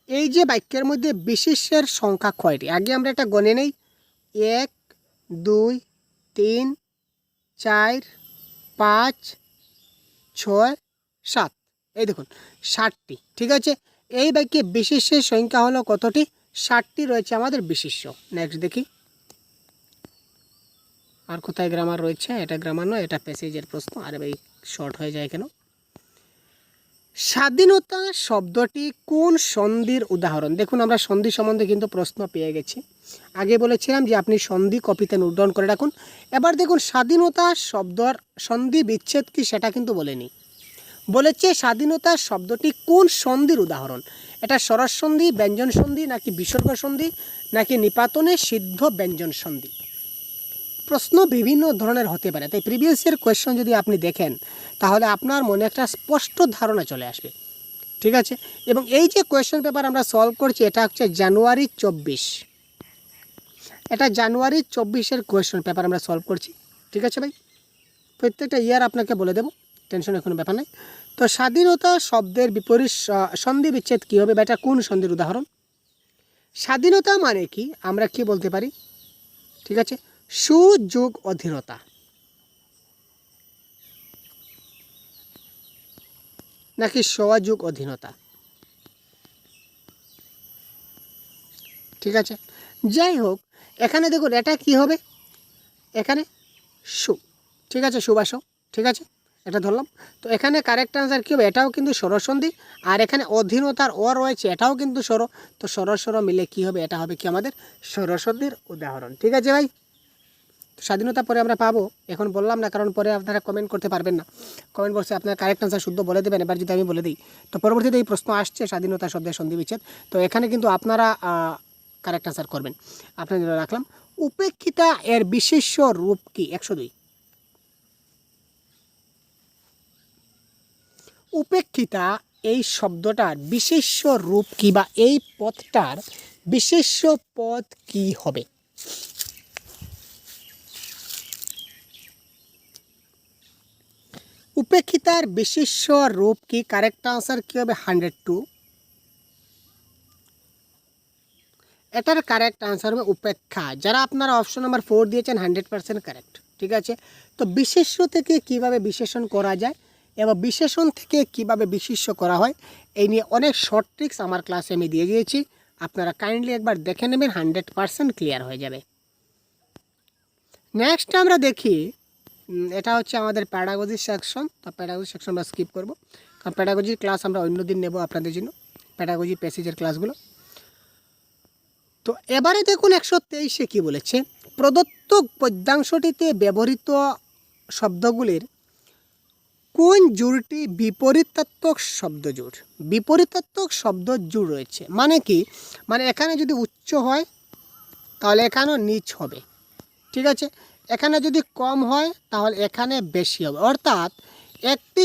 এই যে বাক্যের মধ্যে বিশেষ্যের সংখ্যা কয়টি? আগে আমরা একটা গণে নেই, 1 2 3 4 5 6 7, এই দেখুন 60টি। ঠিক আছে, এই বাক্যে বিশেষ্যের সংখ্যা হলো কতটি? 60টি রয়েছে আমাদের বিশেষ্য। নেক্সট দেখি, আর কোথায় গ্রামার রয়েছে? এটা গ্রামার নয়, এটা প্যাসেজের প্রশ্ন। আর ভাই শর্ট হয়ে যায় কেন? স্বাধীনতা শব্দটি কোন সন্ধির উদাহরণ? দেখুন আমরা সন্ধি সম্বন্ধে কিন্তু প্রশ্ন পেয়ে গেছি। আগে বলেছিলাম যে আপনি সন্ধি কপিতে নোট ডাউন করে রাখুন। এবার দেখুন স্বাধীনতা শব্দর সন্ধি বিচ্ছেদ কি সেটা কিন্তু বলেনি। বলেছে স্বাধীনতা শব্দটি কোন সন্ধির উদাহরণ? এটা স্বরজ সন্ধি, ব্যঞ্জন সন্ধি, নাকি বিসর্গ সন্ধি, নাকি নিপাতনে সিদ্ধ ব্যঞ্জন সন্ধি? প্রশ্ন বিভিন্ন ধরনের হতে পারে, তাই প্রিভিয়াস ইয়ার কোয়েশ্চন যদি আপনি দেখেন তাহলে আপনার মনে একটা স্পষ্ট ধারণা চলে আসবে। ঠিক আছে, এবং এই যে কোয়েশ্চন পেপার আমরা সলভ করছি এটা হচ্ছে জানুয়ারি 24, এটা জানুয়ারি 24-এর কোয়েশ্চন পেপার আমরা সলভ করছি। ঠিক আছে ভাই, প্রত্যেকটা ইয়ার আপনাকে বলে দেবো, টেনশনের কোনো ব্যাপার নেই। তো স্বাধীনতা শব্দের বিপরীত সন্ধি বিচ্ছেদ কী হবে বা এটা কোন সন্ধির উদাহরণ? স্বাধীনতা মানে কি আমরা কি বলতে পারি? ঠিক আছে, সুযোগ অধীনতা, নাকি সহযোগ অধীনতা? ঠিক আছে, যাই হোক এখানে দেখুন এটা কি হবে, এখানে সু, ঠিক আছে, সুবাস, ঠিক আছে, এটা ধরলাম। তো এখানে কারেক্ট আনসার কী হবে? এটাও কিন্তু স্বরসন্ধি, আর এখানে অধীনতার অ রয়েছে এটাও কিন্তু স্বর, তো স্বর মিলে কি হবে? এটা হবে কি আমাদের স্বরসন্ধির উদাহরণ। ঠিক আছে ভাই, স্বাধীনতা পরে আমরা পাবো, এখন বললাম না কারণ পরে আপনারা কমেন্ট করতে পারবেন না, কমেন্ট বক্সে আপনার কারেক্ট আনসার শুদ্ধ বলে দেবেন। এবার যদি আমি বলে দিই তো পরবর্তীতে এই প্রশ্ন আসছে স্বাধীনতা শব্দের সন্ধি বিচ্ছেদ, তো এখানে কিন্তু আপনারা কারেক্ট আনসার করবেন। আপনাদের রাখলাম উপেক্ষিতা এর বিশেষ্য রূপ কি? 102। উপেক্ষিতা এই শব্দটার বিশেষ্য রূপ কি বা এই পদটার বিশেষ্য পদ কি হবে? উপেক্ষিতার বিশেষ্য রূপ কি? কারেক্ট আনসার কি হবে? 102। এটার কারেক্ট আনসার হবে উপেক্ষা। যারা আপনারা অপশন নাম্বার 4 দিয়েছেন 100% কারেক্ট। ঠিক আছে, তো বিশেষ্য থেকে কিভাবে বিশেষণ করা যায় এবং বিশেষণ থেকে কিভাবে বিশেষ্য করা হয় এই নিয়ে অনেক শর্ট ট্রিক্স আমার ক্লাসে আমি দিয়ে দিয়েছি, আপনারা কাইন্ডলি একবার দেখে নেবেন, 100% ক্লিয়ার হয়ে যাবে। নেক্সট আমরা দেখি, এটা হচ্ছে আমাদের প্যাডাগজি সেকশন। তো প্যাডাগজি সেকশন আমরা স্কিপ করব, কারণ প্যাডাগজির ক্লাস আমরা অন্য দিন নেব আপনাদের জন্য, প্যাডাগজি প্যাসেজের ক্লাসগুলো। তো এবারে দেখুন 123-এ কী বলেছে? প্রদত্ত পদ্যাংশটিতে ব্যবহৃত শব্দগুলির কোন জোড়টি বিপরীতাত্মক শব্দ জোড়? বিপরীতাত্মক শব্দ জোড় রয়েছে মানে কি? মানে এখানে যদি উচ্চ হয় তাহলে এখানেও নিচ হবে। ঠিক আছে, এখানে যদি কম হয় তাহলে এখানে বেশি হবে, অর্থাৎ একটি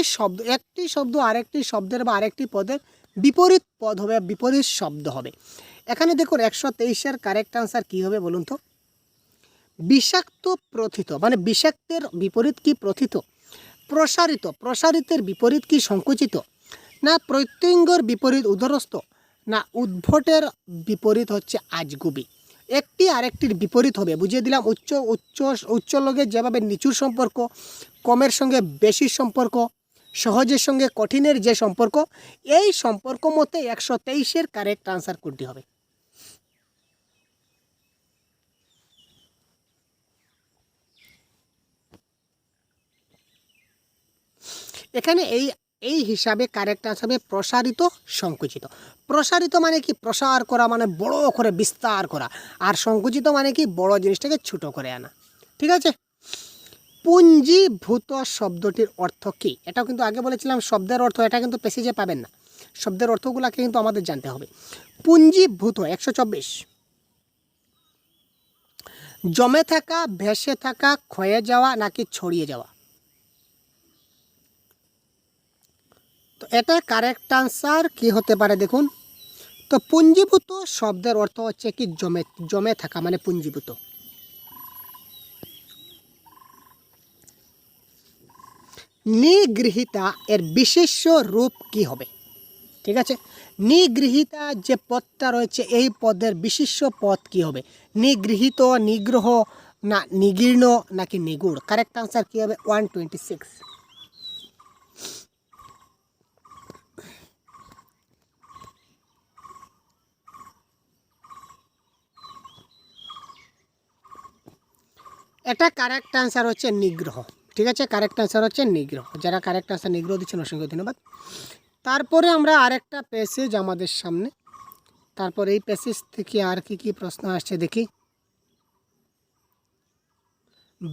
শব্দ আরেকটি শব্দের বা আরেকটি পদের বিপরীত পদ হবে, বিপরীত শব্দ হবে। এখানে দেখুন 123-এর কারেক্ট আনসার কী হবে বলুন তো? বিষাক্ত প্রথিত, মানে বিষাক্তের বিপরীত কি? প্রথিত। প্রসারিত, প্রসারিতের বিপরীত কি? সংকুচিত। না প্রত্যঙ্গর বিপরীত উদরস্থ, না উদ্ভটের বিপরীত হচ্ছে আজগুবি। একটি আরেকটির বিপরীত হবে, বুঝিয়ে দিলাম। উচ্চ লোকের যেভাবে নিচুর সম্পর্ক, কমের সঙ্গে বেশির সম্পর্ক, সহজের সঙ্গে কঠিনের যে সম্পর্ক, এই সম্পর্ক মতে 123-এর কারেক্ট আনসার কোনটি হবে? এখানে এই হিসাবে কারেক্ট আনসার হবে প্রসারিত, সংকুচিত। প্রসারিত মানে কি? প্রসার করা, মানে বড় করে বিস্তার করা, আর সংকুচিত মানে কি? বড় জিনিসটাকে ছোট করে আনা। ঠিক আছে, পুঞ্জীভূত শব্দটির অর্থ কি? এটাও কিন্তু আগে বলেছিলাম শব্দের অর্থ, এটা কিন্তু প্যাসেজে পাবেন না, শব্দের অর্থগুলোকে কিন্তু আমাদের জানতে হবে। পুঞ্জীভূত 124, জমে থাকা, ভেসে থাকা, ক্ষয়ে যাওয়া, নাকি ছড়িয়ে যাওয়া? তো এটা কারেক্ট আনসার কি হতে পারে দেখুন তো? পুঞ্জীভূত শব্দের অর্থ হচ্ছে কি? জমে থাকা, মানে পুঞ্জীভূত। নিগৃহীতা এর বিশেষ্য রূপ কি হবে? ঠিক আছে, নিগৃহীতা যে পদটা রয়েছে এই পদের বিশেষ্য পদ কি হবে? নিগৃহীত, নিগ্রহ, না নিগীর্ণ, নাকি নিগুড়? কারেক্ট আনসার কি হবে? 126। এটা কারেক্ট আনসার হচ্ছে নিগ্রহ। ঠিক আছে, কারেক্ট অ্যান্সার হচ্ছে নিগ্রহ। যারা কারেক্ট অ্যান্সার নিগ্রহ দিচ্ছেন অসংখ্য ধন্যবাদ। তারপরে আমরা আরেকটা প্যাসেজ আমাদের সামনে, তারপর এই প্যাসেজ থেকে আর কি প্রশ্ন আসছে দেখি।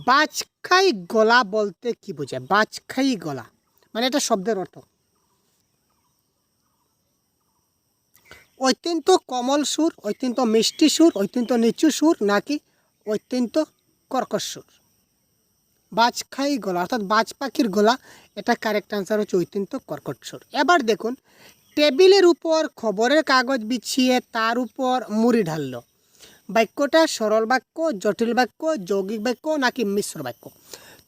বাজখাই গলা বলতে কি বোঝায়? বাজখাই গলা মানে এটা শব্দের অর্থ অত্যন্ত কোমল সুর, অত্যন্ত মিষ্টি সুর, অত্যন্ত নিচু সুর, নাকি অত্যন্ত কর্কশ সুর? বাজখাই গলা অর্থাৎ বাজ পাখির গলা, এটা কারেক্ট আনসার হচ্ছে অত্যন্ত কর্কশ সুর। এবার দেখুন, টেবিলের উপর খবরের কাগজ বিছিয়ে তার উপর মুড়ি ঢাললো, বাক্যটা সরল বাক্য, জটিল বাক্য, যৌগিক বাক্য, নাকি মিশ্র বাক্য?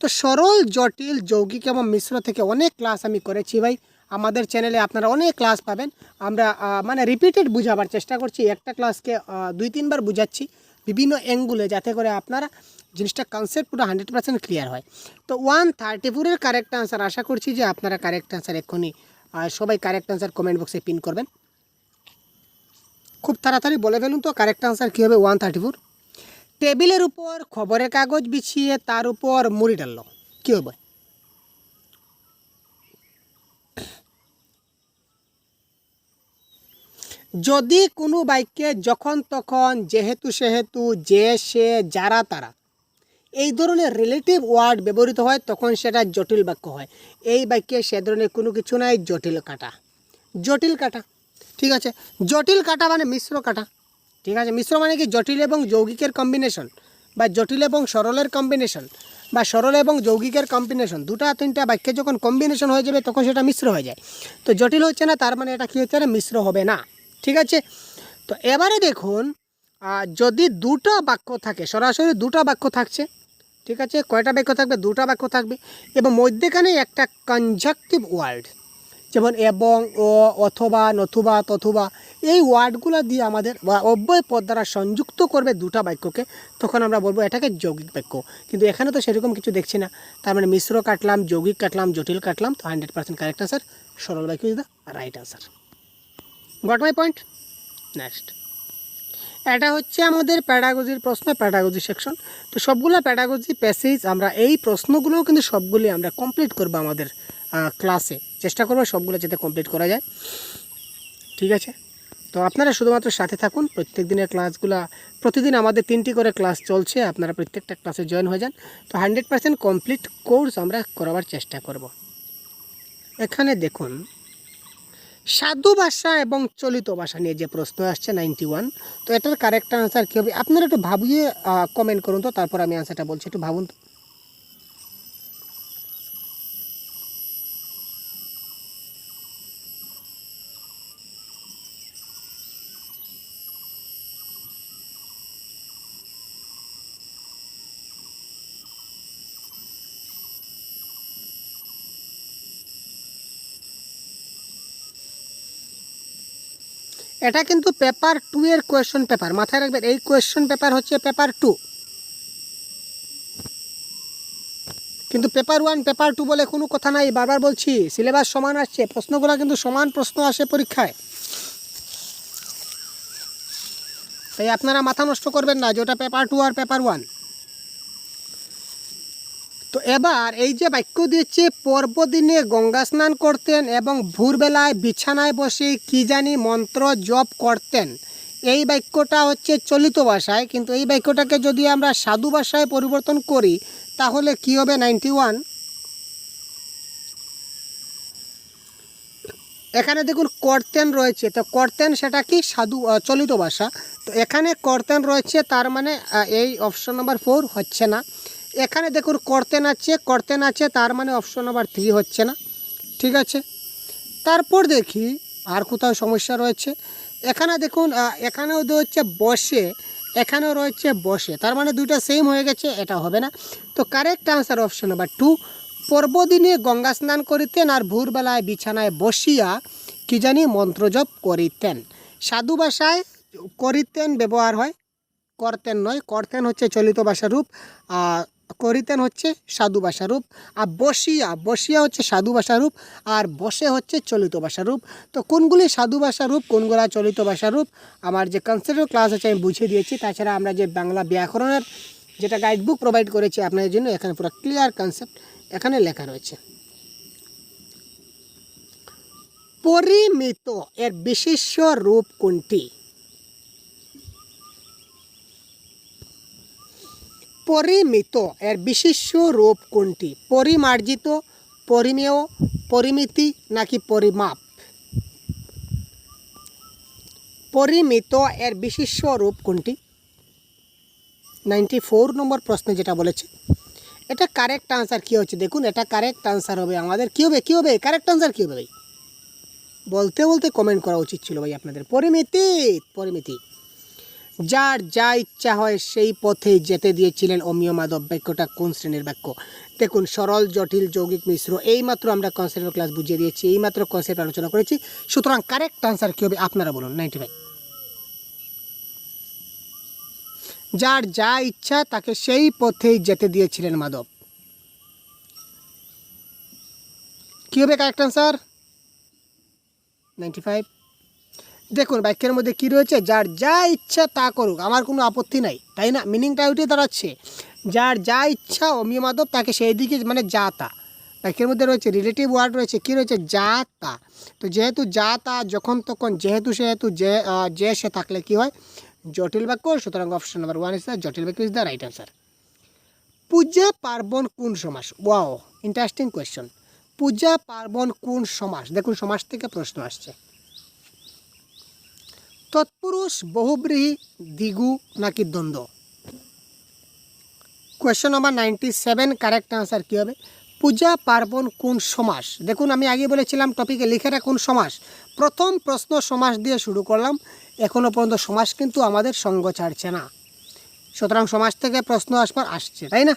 তো সরল, জটিল, যৌগিক এবং মিশ্র থেকে অনেক ক্লাস আমি করেছি ভাই। আমাদের চ্যানেলে আপনারা অনেক ক্লাস পাবেন। আমরা মানে রিপিটেড বুঝাবার চেষ্টা করছি, একটা ক্লাসকে 2-3 বার বুঝাচ্ছি বিভিন্ন অ্যাঙ্গুলে, যাতে করে আপনারা জিনিসটা কনসেপ্ট পুরো 100% ক্লিয়ার হয়। তো 134-এর কারেক্ট আনসার, আশা করছি যে আপনারা কারেক্ট আনসার এক্ষুনি সবাই কারেক্ট আনসার কমেন্ট বক্সে পিন করবেন। খুব তাড়াতাড়ি বলে ফেলুন তো কারেক্ট আনসার কী হবে? 134। টেবিলের উপর খবরের কাগজ বিছিয়ে তার উপর মুড়ি ডাললো, কী হবে? যদি কোনো বাক্যে যখন তখন, যেহেতু সেহেতু, যে সে, যারা তারা এই ধরনের রিলেটিভ ওয়ার্ড ব্যবহৃত হয় তখন সেটা জটিল বাক্য হয়। এই বাক্যে সে ধরনের কোনো কিছু নাই, জটিল কাটা। জটিল কাটা, ঠিক আছে। জটিল কাটা মানে মিশ্র কাটা, ঠিক আছে। মিশ্র মানে কি? জটিল এবং যৌগিকের কম্বিনেশন, বা জটিল এবং সরলের কম্বিনেশন, বা সরল এবং যৌগিকের কম্বিনেশন। 2-3টা বাক্যে যখন কম্বিনেশন হয়ে যাবে তখন সেটা মিশ্র হয়ে যায়। তো জটিল হচ্ছে না, তার মানে এটা কী হচ্ছে না? মিশ্র হবে না, ঠিক আছে। তো এবারে দেখুন, যদি 2টা বাক্য থাকে, সরাসরি 2টা বাক্য থাকছে, ঠিক আছে। কয়টা বাক্য থাকবে? 2টা বাক্য থাকবে, এবং মধ্যেখানে একটা কনজাংটিভ ওয়ার্ড, যেমন এবং, ও, অথবা, নতুবা, তথুবা, এই ওয়ার্ডগুলো দিয়ে আমাদের অব্যয় পদ দ্বারা সংযুক্ত করবে 2টা বাক্যকে, তখন আমরা বলবো এটাকে যৌগিক বাক্য। কিন্তু এখানে তো সেরকম কিছু দেখছি না, তার মানে মিশ্র কাটলাম, যৌগিক কাটলাম, জটিল কাটলাম, তো 100% কারেক্ট আনসার সরল বাক্য is the right answer. Got my point? Next, এটা হচ্ছে আমাদের প্যাডাগজির প্রশ্ন, প্যাডাগজি সেকশন। তো সবগুলো প্যাডাগজি প্যাসেজ আমরা, এই প্রশ্নগুলোও কিন্তু সবগুলি আমরা কমপ্লিট করবো আমাদের ক্লাসে, চেষ্টা করবো সবগুলো যাতে কমপ্লিট করা যায়, ঠিক আছে। তো আপনারা শুধুমাত্র সাথে থাকুন। প্রত্যেক দিনের ক্লাসগুলো, প্রতিদিন আমাদের 3টি করে ক্লাস চলছে, আপনারা প্রত্যেকটা ক্লাসে জয়েন হয়ে যান। তো 100% কমপ্লিট কোর্স আমরা করাবার চেষ্টা করব। এখানে দেখুন, সাধু ভাষা এবং চলিত ভাষা নিয়ে যে প্রশ্ন আসছে 91, তো এটার কারেক্ট আনসার কী হবে? আপনারা একটু ভাবিয়ে কমেন্ট করুন তো, তারপর আমি আনসারটা বলছি, একটু ভাবুন তো। এটা কিন্তু পেপার 2 এর কোয়েশ্চন পেপার, মাথায় রাখবেন। এই কোয়েশ্চন পেপার হচ্ছে পেপার 2, কিন্তু পেপার 1 পেপার 2 বলে কোনো কথা নাই। বারবার বলছি, সিলেবাস সমান আসছে, প্রশ্নগুলো কিন্তু সমান প্রশ্ন আসে পরীক্ষায়। তাই আপনারা মাথা নষ্ট করবেন না যে ওটা পেপার 2 আর পেপার 1। তো এবার এই যে বাক্য দিয়েছে, পর্বদিনে গঙ্গা স্নান করতেন এবং ভোরবেলায় বিছানায় বসে কি জানি মন্ত্র জপ করতেন, এই বাক্যটা হচ্ছে চলিত ভাষায়। কিন্তু এই বাক্যটাকে যদি আমরা সাধু ভাষায় পরিবর্তন করি তাহলে কি হবে? 91। এখানে দেখুন করতেন রয়েছে, তো করতেন সেটা কি? সাধু, চলিত ভাষা। তো এখানে করতেন রয়েছে, তার মানে এই অপশন নাম্বার 4 হচ্ছে না। এখানে দেখুন করতেন আছে, তার মানে অপশন নাম্বার 3 হচ্ছে না, ঠিক আছে। তারপর দেখি আর কোথাও সমস্যা রয়েছে। এখানে দেখুন, এখানেও হচ্ছে বসে, এখানেও রয়েছে বসে, তার মানে দুইটা সেম হয়ে গেছে, এটা হবে না। তো কারেক্ট আনসার অপশন নাম্বার 2, পর্বদিনে গঙ্গা স্নান করিতেন আর ভোরবেলায় বিছানায় বসিয়া কি জানি মন্ত্রজপ করিতেন। সাধু ভাষায় করিতেন ব্যবহার হয়, করতেন নয়। করতেন হচ্ছে চলিত ভাষা রূপ, করিতেন হচ্ছে সাধু ভাষা রূপ, আর বসিয়া হচ্ছে সাধু ভাষা রূপ, আর বসে হচ্ছে চলিত ভাষা রূপ। তো কোনগুলি সাধু ভাষা রূপ, কোনগুলা চলিত ভাষা রূপ, আমার যে কনসেপ্টের ক্লাস আছে আমি বুঝিয়ে দিয়েছি। তাছাড়া আমরা যে বাংলা ব্যাকরণের যেটা গাইডবুক প্রোভাইড করেছি আপনাদের জন্য, এখানে পুরো ক্লিয়ার কনসেপ্ট এখানে লেখা রয়েছে পরিমিত এর বিশেষ্য রূপ কোনটি? পরিমিত এর বিশেষ্য রূপ কোনটি? পরিমার্জিত, পরিমেয়, পরিমিতি নাকি পরিমাপ? পরিমিত এর বিশেষ্য রূপ কোনটি? 94 নম্বর প্রশ্নে যেটা বলেছে এটা কারেক্ট আনসার কী হচ্ছে দেখুন, এটা কারেক্ট আনসার হবে আমাদের কী হবে, কী হবে কারেক্ট আনসার কী হবে ভাই? বলতে বলতে কমেন্ট করা উচিত ছিল ভাই আপনাদের। পরিমিতি, পরিমিতি। যার যা ইচ্ছা হয় সেই পথে যেতে দিয়েছিলেন অমিয় মাধব বাক্যটা কোন শ্রেণীর বাক্য? দেখুন সরল, জটিল, যৌগিক, মিশ্র, এইমাত্র আমরা কনসেপ্ট ক্লাস বুঝিয়ে দিয়েছি, এইমাত্র কনসেপ্ট আলোচনা করেছি। সুতরাং কারেক্ট আনসার কী হবে আপনারা বলুন। 95। যার যা ইচ্ছা তাকে সেই পথেই যেতে দিয়েছিলেন মাধব, কী হবে কারেক্ট আনসার? 95। দেখুন বাক্যের মধ্যে কী রয়েছে? যার যা ইচ্ছা তা করুক, আমার কোনো আপত্তি নাই, তাই না? মিনিংটা ওইটাই দাঁড়াচ্ছে, যার যা ইচ্ছা অমিয় মাধব তাকে সেই দিকে, মানে যা তা। বাক্যের মধ্যে রয়েছে রিলেটিভ ওয়ার্ড রয়েছে, কী রয়েছে? যা তা। তো যেহেতু যা তা, যখন তখন, যেহেতু সেহেতু, যে সে থাকলে কী হয়? জটিল বাক্য। সুতরাং অপশন নাম্বার 1 ইজ দ্য জটিল বাক্য ইজ দ্য রাইট আনসার। পূজা পার্বণ কোন সমাস? Wow, interesting question. পূজা পার্বণ কোন সমাস? দেখুন সমাস থেকে প্রশ্ন আসছে। তৎপুরুষ, বহুব্রীহি, দ্বিগু নাকি দ্বন্দ্ব? কোয়েশ্চন নাম্বার 97 কারেক্ট আনসার কী হবে? পূজা পার্বণ কোন সমাস? দেখুন আমি আগে বলেছিলাম টপিকে লিখে রাখুন সমাস। প্রথম প্রশ্ন সমাস দিয়ে শুরু করলাম, এখনও পর্যন্ত সমাস কিন্তু আমাদের সঙ্গ ছাড়ছে না। সুতরাং সমাস থেকে প্রশ্ন আসছে, তাই না?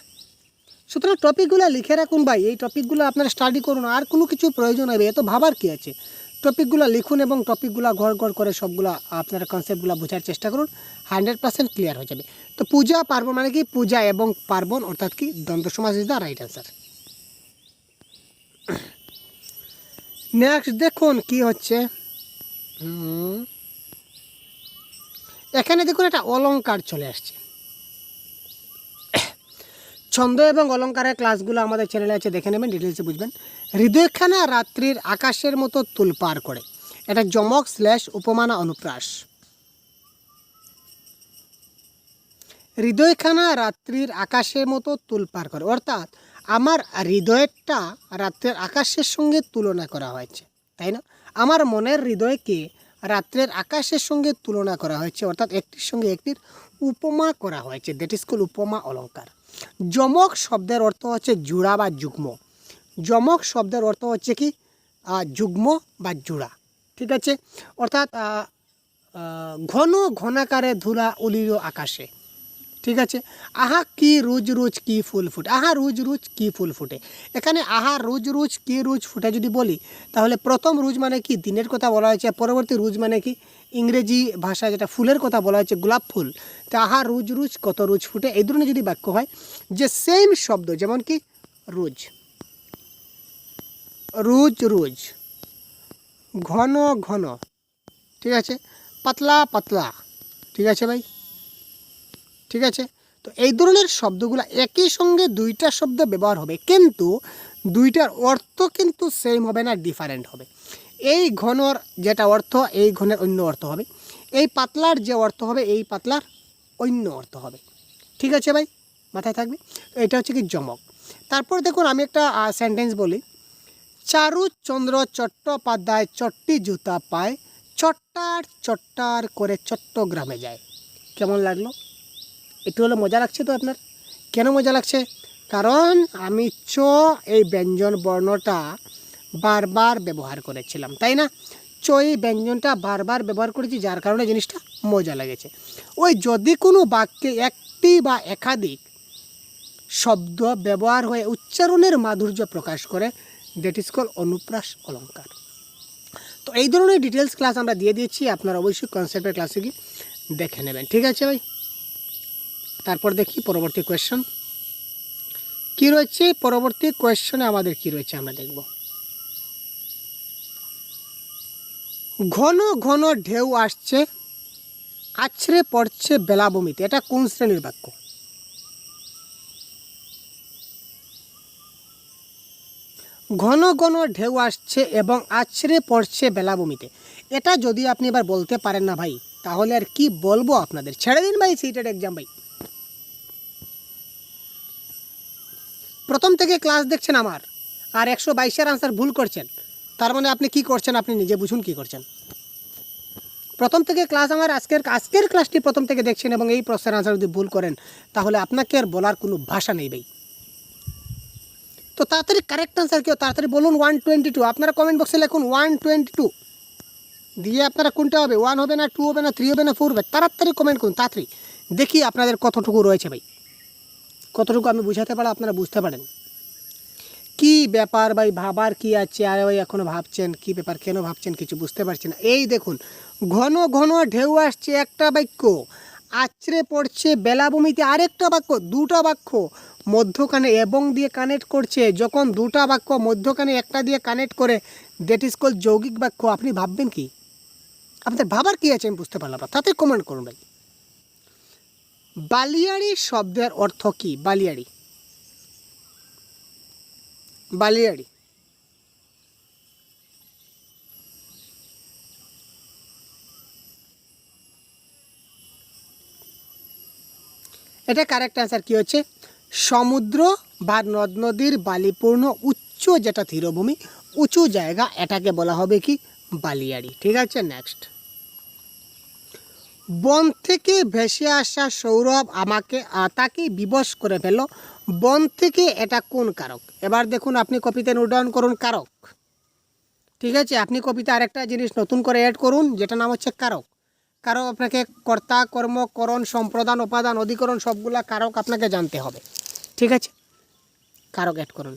সুতরাং টপিকগুলো লিখে রাখুন ভাই, এই টপিকগুলো আপনারা স্টাডি করুন, আর কোনো কিছু প্রয়োজন হবে এত ভাবার কী আছে? টপিকগুলো লিখুন এবং টপিকগুলো ঘর ঘর করে সবগুলো আপনারা কনসেপ্টগুলো বোঝার চেষ্টা করুন, 100% ক্লিয়ার হয়ে যাবে। তো পূজা পার্বণ মানে কি? পূজা এবং পার্বণ অর্থাৎ কি দ্বন্দ্ব সমাস is the right answer. Next দেখুন কি হচ্ছে, এখানে দেখুন একটা অলংকার চলে আসছে। ছন্দ এবং অলংকারের ক্লাসগুলো আমাদের চ্যানেলে আছে, দেখে নেবেন, ডিটেলসে বুঝবেন। হৃদয়খানা রাত্রির আকাশের মতো তুলপার করে, এটা যমক / উপমানা অনুপ্রাস। হৃদয়খানা রাত্রির আকাশের মতো তুলপার করে, অর্থাৎ আমার হৃদয়টা রাত্রের আকাশের সঙ্গে তুলনা করা হয়েছে, তাই না? আমার মনের হৃদয়কে রাত্রের আকাশের সঙ্গে তুলনা করা হয়েছে, অর্থাৎ একটির সঙ্গে একটির উপমা করা হয়েছে, দ্যাট ইজ কল্ড উপমা অলংকার। যমক শব্দের অর্থ হচ্ছে জোড়া বা যুগ্ম। যমক শব্দের অর্থ হচ্ছে কি? যুগ্ম বা জোড়া, ঠিক আছে? অর্থাৎ ঘন ঘনাকারে ধুলা উলিল আকাশে, ঠিক আছে? আহা কি রোজ রোজ কি ফুল ফুটে, আহা রোজ রোজ কি ফুল ফুটে। এখানে আহা রোজ রোজ কি রোজ ফুটে যদি বলি, তাহলে প্রথম রোজ মানে কি? দিনের কথা বলা হয়েছে। পরবর্তী রোজ মানে কি? ইংরেজি ভাষায় যেটা ফুলের কথা বলা হয়েছে, গোলাপ ফুল। তো আহা রোজ রোজ কত রোজ ফুটে, এই ধরনের যদি বাক্য হয়, যে সেম শব্দ, যেমন কি রোজ, রোজ রোজ, ঘন ঘন, ঠিক আছে? পাতলা পাতলা, ঠিক আছে ভাই, ঠিক আছে? তো এই ধরনের শব্দগুলো একই সঙ্গে দুইটা শব্দ ব্যবহার হবে, কিন্তু দুইটার অর্থ কিন্তু সেম হবে না, ডিফারেন্ট হবে। এই ঘনর যেটা অর্থ, এই ঘনের অন্য অর্থ হবে। এই পাতলার যে অর্থ হবে, এই পাতলার অন্য অর্থ হবে, ঠিক আছে ভাই? মাথায় থাকবে। এটা হচ্ছে কি যমক। তারপর দেখুন আমি একটা সেন্টেন্স বলি। চারুচন্দ্র চট্টোপাধ্যায় চট্টি জুতা পায়, চট্টার চট্টার করে চট্টগ্রামে যায়। কেমন লাগলো? একটু হলে মজা লাগছে তো আপনার? কেন মজা লাগছে? কারণ আমি এই ব্যঞ্জন বর্ণটা বারবার ব্যবহার করেছিলাম, তাই না? এই ব্যঞ্জনটা বারবার ব্যবহার করেছি, যার কারণে জিনিসটা মজা লেগেছে। ওই যদি কোনো বাক্যে একটি বা একাধিক শব্দ ব্যবহার হয়ে উচ্চারণের মাধুর্য প্রকাশ করে, দ্যাট ইজ কল্ড অনুপ্রাস অলঙ্কার। তো এই ধরনের ডিটেলস ক্লাস আমরা দিয়ে দিয়েছি, আপনারা অবশ্যই কনসেপ্টের ক্লাসে গিয়ে দেখে নেবেন, ঠিক আছে ভাই? তারপর দেখি পরবর্তী কোয়েশ্চন কি রয়েছে। পরবর্তী কোয়েশ্চনে আমাদের কি রয়েছে আমরা দেখব। ঘন ঘন ঢেউ আসছে, আছড়ে পড়ছে বেলাভূমিতে, এটা কোন শ্রেণীর বাক্য? ঘন ঘন ঢেউ আসছে এবং আছড়ে পড়ছে বেলাভূমিতে। এটা যদি আপনি এবার বলতে পারেন না ভাই, তাহলে আর কি বলবো আপনাদের। ছেড়ে দিন ভাই সিটেড এক্সাম ভাই। প্রথম থেকে ক্লাস দেখছেন আমার, আর 122-এর আনসার ভুল করছেন, তার মানে আপনি কি করছেন আপনি নিজে বুঝুন কি করছেন। প্রথম থেকে ক্লাস আমার আজকের ক্লাসটি প্রথম থেকে দেখছেন এবং এই প্রশ্নের আনসার যদি ভুল করেন, তাহলে আপনাকে আর বলার কোনো ভাষা নেই ভাই। তো তাড়াতাড়ি কারেক্ট আনসার কেউ তাড়াতাড়ি বলুন 122। আপনারা কমেন্ট বক্সে লিখুন 122 দিয়ে আপনারা কোনটা হবে, 1 হবে না, 2 হবে না, 3 হবে না, 4 হবে। তাড়াতাড়ি কমেন্ট করুন, তাড়াতাড়ি দেখি আপনাদের কতটুকু রয়েছে ভাই, কতটুকু আমি বুঝাতে পারি আপনারা বুঝতে পারেন। কি ব্যাপার ভাই, ভাবার কি আছে? আরে ভাই এখনও ভাবছেন কি ব্যাপার, কেন ভাবছেন, কিছু বুঝতে পারছেন না। এই দেখুন, ঘন ঘন ঢেউ আসছে একটা বাক্য, আছড়ে পড়ছে বেলাভূমিতে আরেকটা বাক্য, দুটা বাক্য মধ্যখানে এবং দিয়ে কানেক্ট করছে। যখন দুটা বাক্য মধ্যখানে একটা দিয়ে কানেক্ট করে, দ্যাট ইজ কল যৌগিক বাক্য। আপনি ভাববেন কি, আপনাদের ভাবার কি আছে আমি বুঝতে পারলাম না। তাতে কমেন্ট করুন ভাই। বালিয়াড়ি শব্দের অর্থ কি? বালিয়াড়ি, বালিয়াড়ি এটা কারেক্ট অ্যান্সার কি হচ্ছে? সমুদ্র বা নদ নদীর বালিপূর্ণ উচ্চ যেটা তীরভূমি, উঁচু জায়গা, এটাকে বলা হবে কি? বালিয়াড়ি। ঠিক আছে, নেক্সট। বন থেকে ভেসে আসা সৌরভ তাকে বিবশ করে ফেল। বন থেকে এটা কোন কারক? এবার দেখুন, আপনি কপিতে নোট ডাউন করুন কারক। ঠিক আছে, আপনি কপিতে আরেকটা জিনিস নতুন করে অ্যাড করুন, যেটা নাম হচ্ছে কারক। কারক আপনাকে কর্তা, কর্ম, করণ, সম্প্রদান, উপাদান, অধিকরণ সবগুলা কারক আপনাকে জানতে হবে। ঠিক আছে, কারক অ্যাড করুন।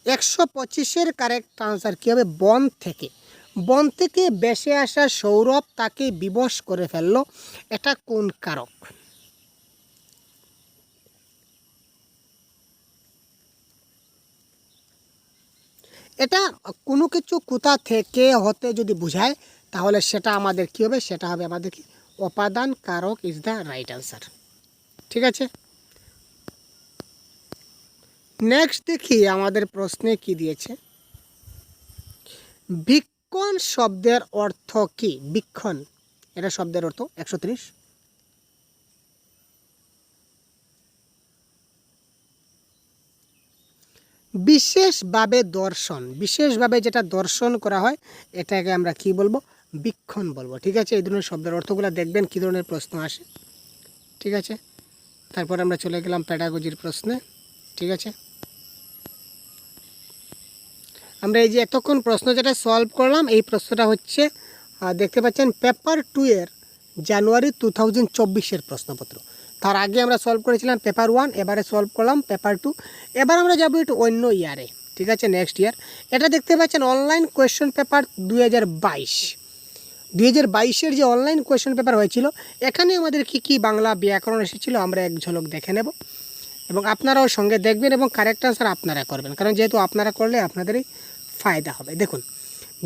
125-এর কারেক্ট আনসার কী হবে? বন থেকে। বন থেকে ভেসে আসা সৌরভ তাকে বিবশ করে ফেলল, এটা কোন কারক? এটা কোনো কিছু কোথা থেকে হতে যদি বোঝায়, তাহলে সেটা আমাদের কী হবে? সেটা হবে আমাদের কি? উপাদান কারক ইজ দ্য রাইট আনসার। ঠিক আছে, নেক্সট দেখি আমাদের প্রশ্নে কি দিয়েছে। বীক্ষণ শব্দের অর্থ কি? বীক্ষণ এটা শব্দের অর্থ 130। বিশেষভাবে দর্শন, বিশেষভাবে যেটা দর্শন করা হয়, এটাকে আমরা কি বলবো? বীক্ষণ বলবো। ঠিক আছে, এই ধরনের শব্দের অর্থগুলো দেখবেন কী ধরনের প্রশ্ন আসে। ঠিক আছে, তারপর আমরা চলে গেলাম প্যাডাগজির প্রশ্নে। ঠিক আছে, আমরা এই যে এতক্ষণ প্রশ্ন যেটা সলভ করলাম, এই প্রশ্নটা হচ্ছে দেখতে পাচ্ছেন পেপার 2-এর জানুয়ারি 2024-এর প্রশ্নপত্র। তার আগে আমরা সলভ করেছিলাম পেপার 1, এবারে সলভ করলাম পেপার 2। এবার আমরা যাবো একটু অন্য ইয়ারে। ঠিক আছে, নেক্সট ইয়ার। এটা দেখতে পাচ্ছেন অনলাইন কোয়েশ্চেন পেপার 2022-এর যে অনলাইন কোয়েশ্চেন পেপার হয়েছিল, এখানে আমাদের কি কি বাংলা ব্যাকরণ এসেছিলো আমরা এক ঝলক দেখে নেব, এবং আপনারাও সঙ্গে দেখবেন এবং কারেক্ট আনসার আপনারা করবেন, কারণ যেহেতু আপনারা করলে আপনাদেরই ফায়দা হবে। দেখুন,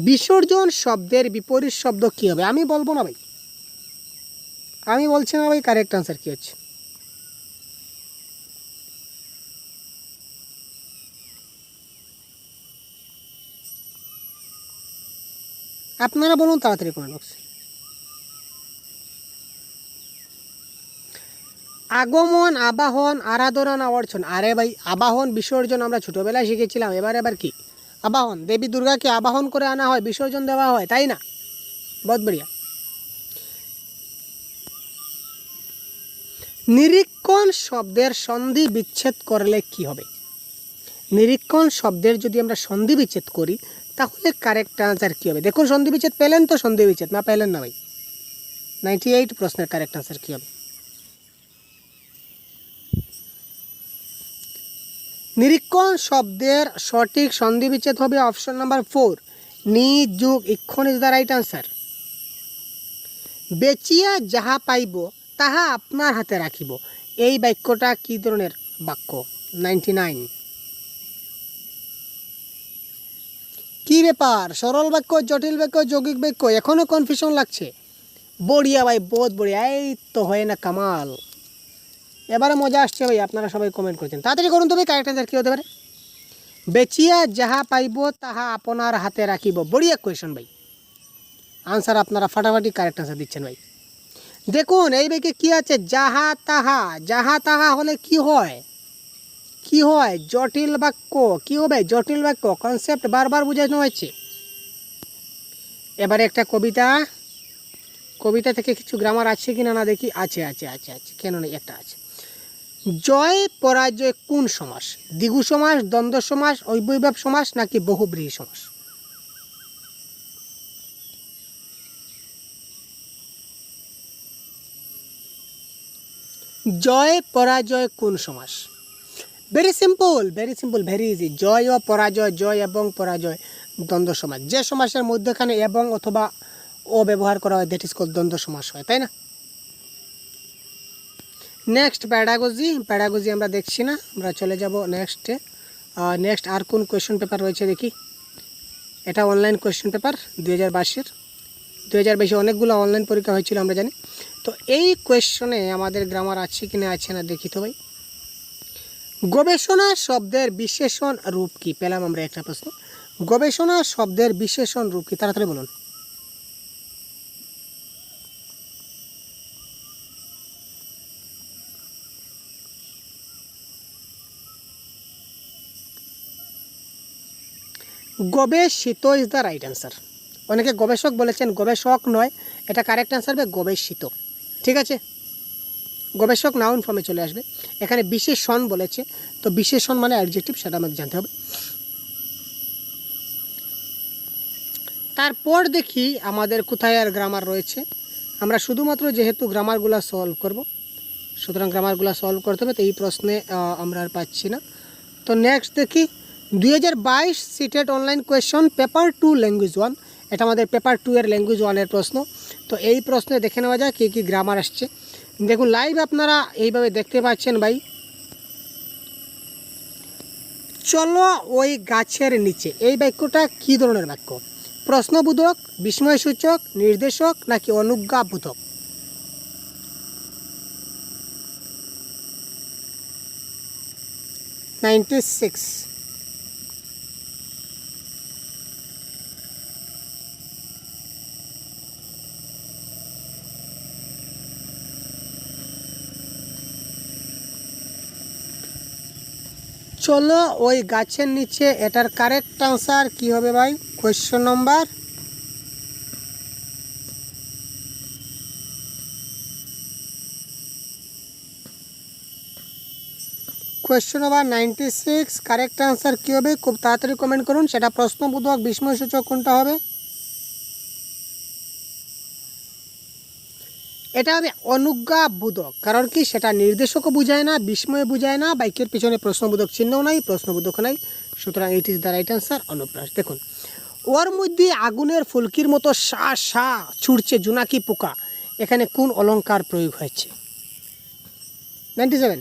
বিসর্জন শব্দের বিপরীত শব্দ কী হবে? আমি বলবো না ভাই, আমি বলছি না ভাই, কারেক্ট আনসার কী হচ্ছে? আপনারা বলুন তাড়াতাড়ি কমেন্ট বক্সে। আগমন, আবাহন, আরাধনা না অর্চন? আরে ভাই, আবাহন বিসর্জন আমরা ছোটোবেলায় শিখেছিলাম। এবার কি? আবাহন, দেবী দুর্গাকে আবাহন করে আনা হয়, বিসর্জন দেওয়া হয়, তাই না? বহুত বঢ়িয়া। নিরীক্ষণ শব্দের সন্ধি বিচ্ছেদ করলে কি হবে? নিরীক্ষণ শব্দের যদি আমরা সন্ধি বিচ্ছেদ করি, তাহলে কারেক্ট আনসার কী হবে? দেখুন, সন্ধি বিচ্ছেদ পেলেন তো? সন্ধি বিচ্ছেদ না পেলেন না ভাই? 98 প্রশ্নের কারেক্ট আনসার কী হবে? নিরীক্ষণ শব্দের সঠিক সন্ধি বিচ্ছেদ হবে অপশন নাম্বার 4, নি যুগ ইক্ষণ ইজ দ্য রাইট আনসার। বেচিয়া যাহা পাইব তাহা আপনার হাতে রাখিব, এই বাক্যটা কী ধরনের বাক্য? 99। কী ব্যাপার, সরল বাক্য, জটিল বাক্য, যৌগিক বাক্য, এখনও কনফিউশন লাগছে? বড়িয়া ভাই, বহুত বড়িয়া, এই তো হয় না কামাল। এবারে মজা আসছে ভাই, আপনারা সবাই কমেন্ট করছেন, তাড়াতাড়ি করুন তো ভাই, কারেক্ট অ্যান্সার কী হতে পারে? বেচিয়া যাহা পাইব তাহা আপনার হাতে রাখিব। বড়িয়া কোয়েশন ভাই, আনসার আপনারা ফাটাফাটি কারেক্ট আনসার দিচ্ছেন ভাই। দেখুন এই ব্যাগে কি আছে, যাহা তাহা। যাহা তাহা হলে কি হয়, কি হয়, জটিল বাক্য। কি হবে, জটিল বাক্য। কনসেপ্ট বারবার বোঝানো হয়েছে। এবারে একটা কবিতা, কবিতা থেকে কিছু গ্রামার আছে কি না না দেখি। আছে আছে আছে আছে, কেন নেই, একটা আছে। জয় পরাজয় কোন সমাস? দ্বিগু সমাস, দ্বন্দ্ব সমাস, অব্যয়ভাব সমাস নাকি বহুব্রীহি সমাস? জয় পরাজয় কোন সমাস? Very simple, very simple, very easy. জয় ও পরাজয়, জয় এবং পরাজয় দ্বন্দ্ব সমাস। যে সমাসের মধ্যখানে এবং অথবা ও ব্যবহার করা হয় দ্যাট ইজ কল দ্বন্দ্ব সমাস হয়, তাই না? Next pedagogy. প্যাডাগজি আমরা দেখছি না, আমরা চলে যাব নেক্সটে। নেক্সট আর কোন কোয়েশ্চেন পেপার রয়েছে দেখি। এটা অনলাইন কোয়েশ্চেন পেপার 2022-এর। 2022-এ অনেকগুলো অনলাইন পরীক্ষা হয়েছিল আমরা জানি। তো এই কোয়েশ্চনে আমাদের গ্রামার আছে কি না আছে না দেখি তো ভাই। গবেষণা শব্দের বিশেষণ রূপ কি? পেলাম আমরা একটা প্রশ্ন। গবেষণা শব্দের বিশেষণ রূপ কি? তাড়াতাড়ি বলুন। গবেষিত ইজ দ্য রাইট অ্যান্সার। অনেকে গবেষক বলেছেন, গবেষক নয়, এটা কারেক্ট অ্যান্সার হবে গবেষিত। ঠিক আছে, গবেষক নাউন ফর্মে চলে আসবে। এখানে বিশেষণ বলেছে, তো বিশেষণ মানে অ্যাডজেক্টিভ, সেটা আমাদের জানতে হবে। তারপর দেখি আমাদের কোথায় আর গ্রামার রয়েছে। আমরা শুধুমাত্র যেহেতু গ্রামারগুলো সলভ করব, সুতরাং গ্রামারগুলো সলভ করতে হবে, তো এই প্রশ্নে আমরা আর পাচ্ছি না। তো নেক্সট দেখি 2022 CTET online question paper 2 language 1। এটা আমাদের পেপার 2 এর ল্যাঙ্গুয়েজ 1-এর প্রশ্ন। তো এই প্রশ্নে দেখে নেওয়া যায় কী কী গ্রামার আসছে। দেখুন লাইভ আপনারা এইভাবে দেখতে পাচ্ছেন ভাই। চলো ওই গাছের নিচে, এই বাক্যটা কী ধরনের বাক্য? প্রশ্নবোধক, বিস্ময়সূচক, নির্দেশক নাকি অনুজ্ঞাবোধক? $96। চলো ওই গাছের নিচে, এটার কারেক্ট আনসার কি হবে ভাই? Question number question number 96 correct answer কী হবে? খুব তাড়াতাড়ি কমেন্ট করুন। সেটা প্রশ্নবোধক, বিস্ময়সূচক কোনটা হবে? এটা হবে অনুজ্ঞাবোধক। কারণ কি, সেটা নির্দেশকও বুঝায় না, বিস্ময় বুঝায় না, বাক্যের পিছনে প্রশ্নবোধক চিহ্নও নাই, প্রশ্নবোধক নাই, সুতরাং it is the right answer, অনুপ্রাস। দেখুন ওর মধ্যে আগুনের ফুলকির মতো সা সা ছুটছে জোনাকি পোকা, এখানে কোন অলংকার প্রয়োগ হয়েছে? 97।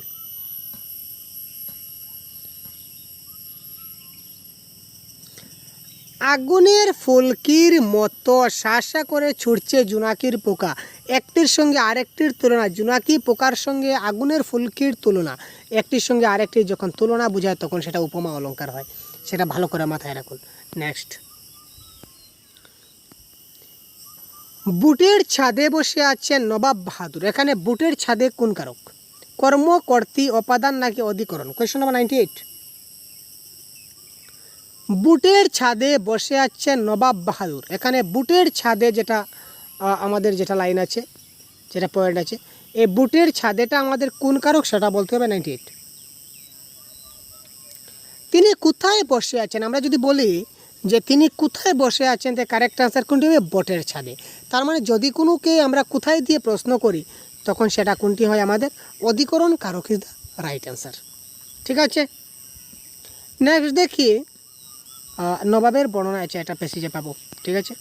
আগুনের ফুলকির মতো শাসা করে ছুটছে জোনাকির পোকা, একটির সঙ্গে আরেকটির তুলনা। জোনাকি পোকার সঙ্গে আগুনের ফুলকির তুলনা, একটির সঙ্গে আরেকটির যখন তুলনা বোঝায় তখন সেটা উপমা অলংকার হয়, সেটা ভালো করে মাথায় রাখুন। নেক্সট, বুটের ছাদে বসে আছেন নবাব বাহাদুর, এখানে বুটের ছাদে কোন কারক? কর্ম, কর্তৃ, অপাদান নাকি অধিকরণ? Question number 98। বুটের ছাদে বসে আছেন নবাব বাহাদুর, এখানে বুটের ছাদে যেটা আমাদের যেটা লাইন আছে, যেটা পয়েন্ট আছে, এই বুটের ছাদেটা আমাদের কোন কারক সেটা বলতে হবে। 98। তিনি কোথায় বসে আছেন, আমরা যদি বলি যে তিনি কোথায় বসে আছেন, তাই কারেক্ট আনসার কোনটি হবে? বটের ছাদে। তার মানে যদি কোনোকে আমরা কোথায় দিয়ে প্রশ্ন করি তখন সেটা কোনটি হয়? আমাদের অধিকরণ কারক ইজ দ্য রাইট অ্যান্সার। ঠিক আছে, নেক্সট দেখি নবাবের বর্ণনা আছে, এটা পেসিজে পাবো। ঠিক আছে,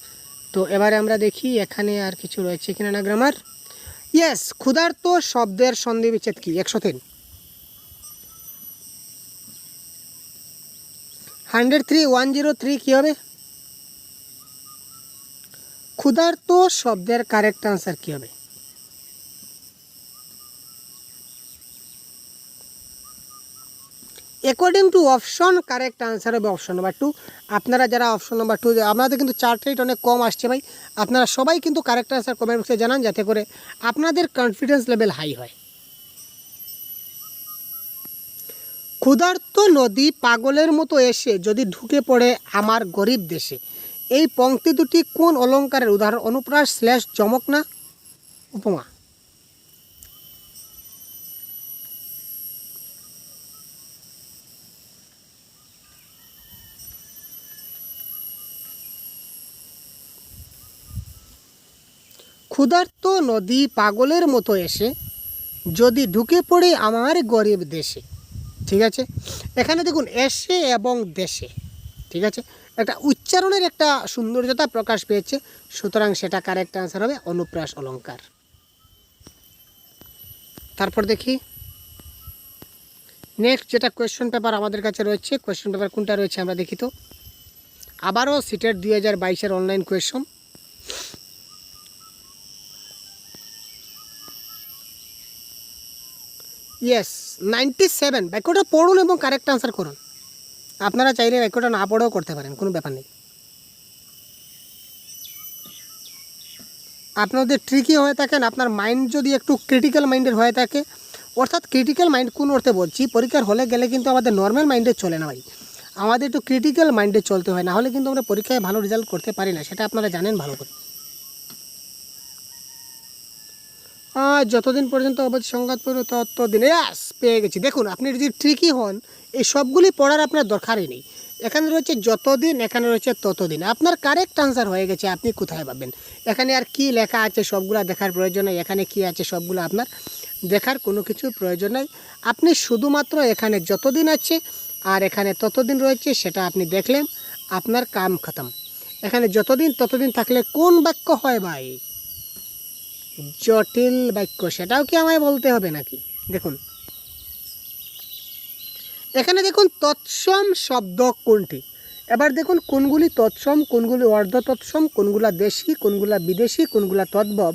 তো এবারে আমরা দেখি এখানে আর কিছু রয়েছে কিনা না গ্রামার। ইয়েস, ক্ষুধার্ত শব্দের সন্ধি বিচ্ছেদ কি? 103। 103 103 কী হবে? ক্ষুধার্ত শব্দের কারেক্ট আনসার কী হবে? According to option correct answer হবে অপশন নাম্বার 2। আপনারা যারা অপশন নাম্বার 2, আপনাদের কিন্তু চার্ট রেট অনেক কম আসছে ভাই, আপনারা সবাই কিন্তু কারেক্ট আনসার কমেন্ট বক্সে জানান, যাতে করে আপনাদের কনফিডেন্স লেভেল হাই হয়। ক্ষুধার্ত নদী পাগলের মতো এসে যদি ঢুকে পড়ে আমার গরিব দেশে, এই পংক্তি দুটি কোন অলঙ্কারের উদাহরণ? অনুপ্রাস / যমক না উপমা? ক্ষুধার্ত নদী পাগলের মতো এসে যদি ঢুকে পড়ে আমার গরিব দেশে, ঠিক আছে। এখানে দেখুন এসে এবং দেশে, ঠিক আছে, একটা উচ্চারণের একটা সৌন্দর্যতা প্রকাশ পেয়েছে, সুতরাং সেটা কারেক্ট আনসার হবে অনুপ্রাস অলঙ্কার। তারপর দেখি নেক্সট যেটা কোয়েশ্চন পেপার আমাদের কাছে রয়েছে, কোয়েশ্চন পেপার কোনটা রয়েছে আমরা দেখি তো। আবারও সিটেট 2022-এর অনলাইন কোয়েশ্চন। ইয়েস 97। বাক্যটা পড়ুন এবং কারেক্ট আনসার করুন। আপনারা চাইলে বাক্যটা না পড়েও করতে পারেন, কোনো ব্যাপার নেই। আপনাদের ট্রিকি হয়ে থাকেন, আপনার মাইন্ড যদি একটু ক্রিটিক্যাল মাইন্ডের হয়ে থাকে, অর্থাৎ ক্রিটিক্যাল মাইন্ড কোন অর্থে বলছি, পরীক্ষার হলে গেলে কিন্তু আমাদের নর্মাল মাইন্ডে চলে না ভাই, আমাদের একটু ক্রিটিক্যাল মাইন্ডে চলতে হয়, না হলে কিন্তু আমরা পরীক্ষায় ভালো রেজাল্ট করতে পারি না, সেটা আপনারা জানেন ভালো করে। যতদিন পর্যন্ত অবধি সংঘাত পড়বে ততদিন, ইয়াস পেয়ে গেছি। দেখুন আপনি যদি ট্রিকি হন, এই সবগুলি পড়ার আপনার দরকারই নেই। এখানে রয়েছে যতদিন, এখানে রয়েছে ততদিন, আপনার কারেক্ট আনসার হয়ে গেছে। আপনি কোথায় পাবেন? এখানে আর কি লেখা আছে সবগুলা দেখার প্রয়োজন নেই, এখানে কি আছে সবগুলো আপনার দেখার কোনো কিছু প্রয়োজন নেই। আপনি শুধুমাত্র এখানে যতদিন আছে আর এখানে ততদিন রয়েছে সেটা আপনি দেখলেন, আপনার কাম খতম। এখানে যতদিন ততদিন থাকলে কোন বাক্য হয় ভাই? জটিল বাক্য, সেটাও কি আমায় বলতে হবে নাকি? দেখুন এখানে দেখুন তৎসম শব্দ কোনটি। এবার দেখুন কোনগুলি তৎসম, কোনগুলি অর্ধ তৎসম, কোনগুলা দেশি, কোনগুলা বিদেশি, কোনগুলা তদ্ভব।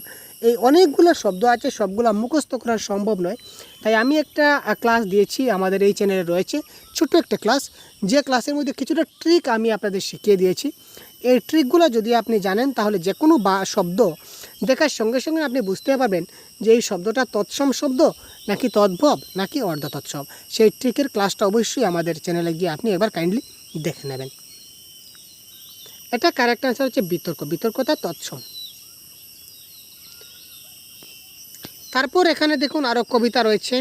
এই অনেকগুলো শব্দ আছে, সবগুলো মুখস্থ করা সম্ভব নয়। তাই আমি একটা ক্লাস দিয়েছি, আমাদের এই চ্যানেলে রয়েছে ছোট্ট একটা ক্লাস, যে ক্লাসের মধ্যে কিছুটা ট্রিক আমি আপনাদের শিখিয়ে দিয়েছি। এই ট্রিকগুলো যদি আপনি জানেন, তাহলে যে কোনো শব্দ দেখার সঙ্গে সঙ্গে আপনি বুঝতে পারবেন যে এই শব্দটা তৎসম শব্দ নাকি তদ্ভব নাকি অর্ধ তৎসম। সেই ট্রিকের ক্লাসটা অবশ্যই আমাদের চ্যানেলে গিয়ে আপনি একবার কাইন্ডলি দেখে নেবেন। এটা কারেক্ট আনসার হচ্ছে বিতর্ক, বিতর্কতা তৎসম। তারপর এখানে দেখুন আরও কবিতা রয়েছে,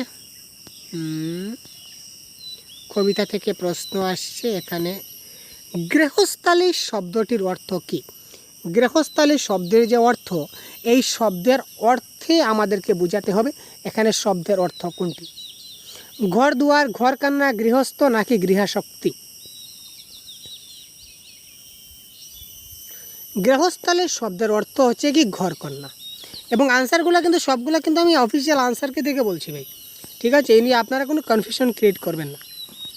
কবিতা থেকে প্রশ্ন আসছে। এখানে গৃহস্থালী শব্দটির অর্থ কী? গৃহস্থালী শব্দের যে অর্থ, এই শব্দের অর্থে আমাদেরকে বোঝাতে হবে এখানে শব্দের অর্থ কোনটি। ঘর দুয়ার, ঘর কান্না, গৃহস্থ নাকি গৃহাশক্তি? গৃহস্থালী শব্দের অর্থ হচ্ছে কি ঘর কন্যা। এবং আনসারগুলো কিন্তু সবগুলো কিন্তু আমি অফিসিয়াল আনসারকে দেখে বলছি ভাই, ঠিক আছে? এই নিয়ে আপনারা কোনো কনফিউশন ক্রিয়েট করবেন না,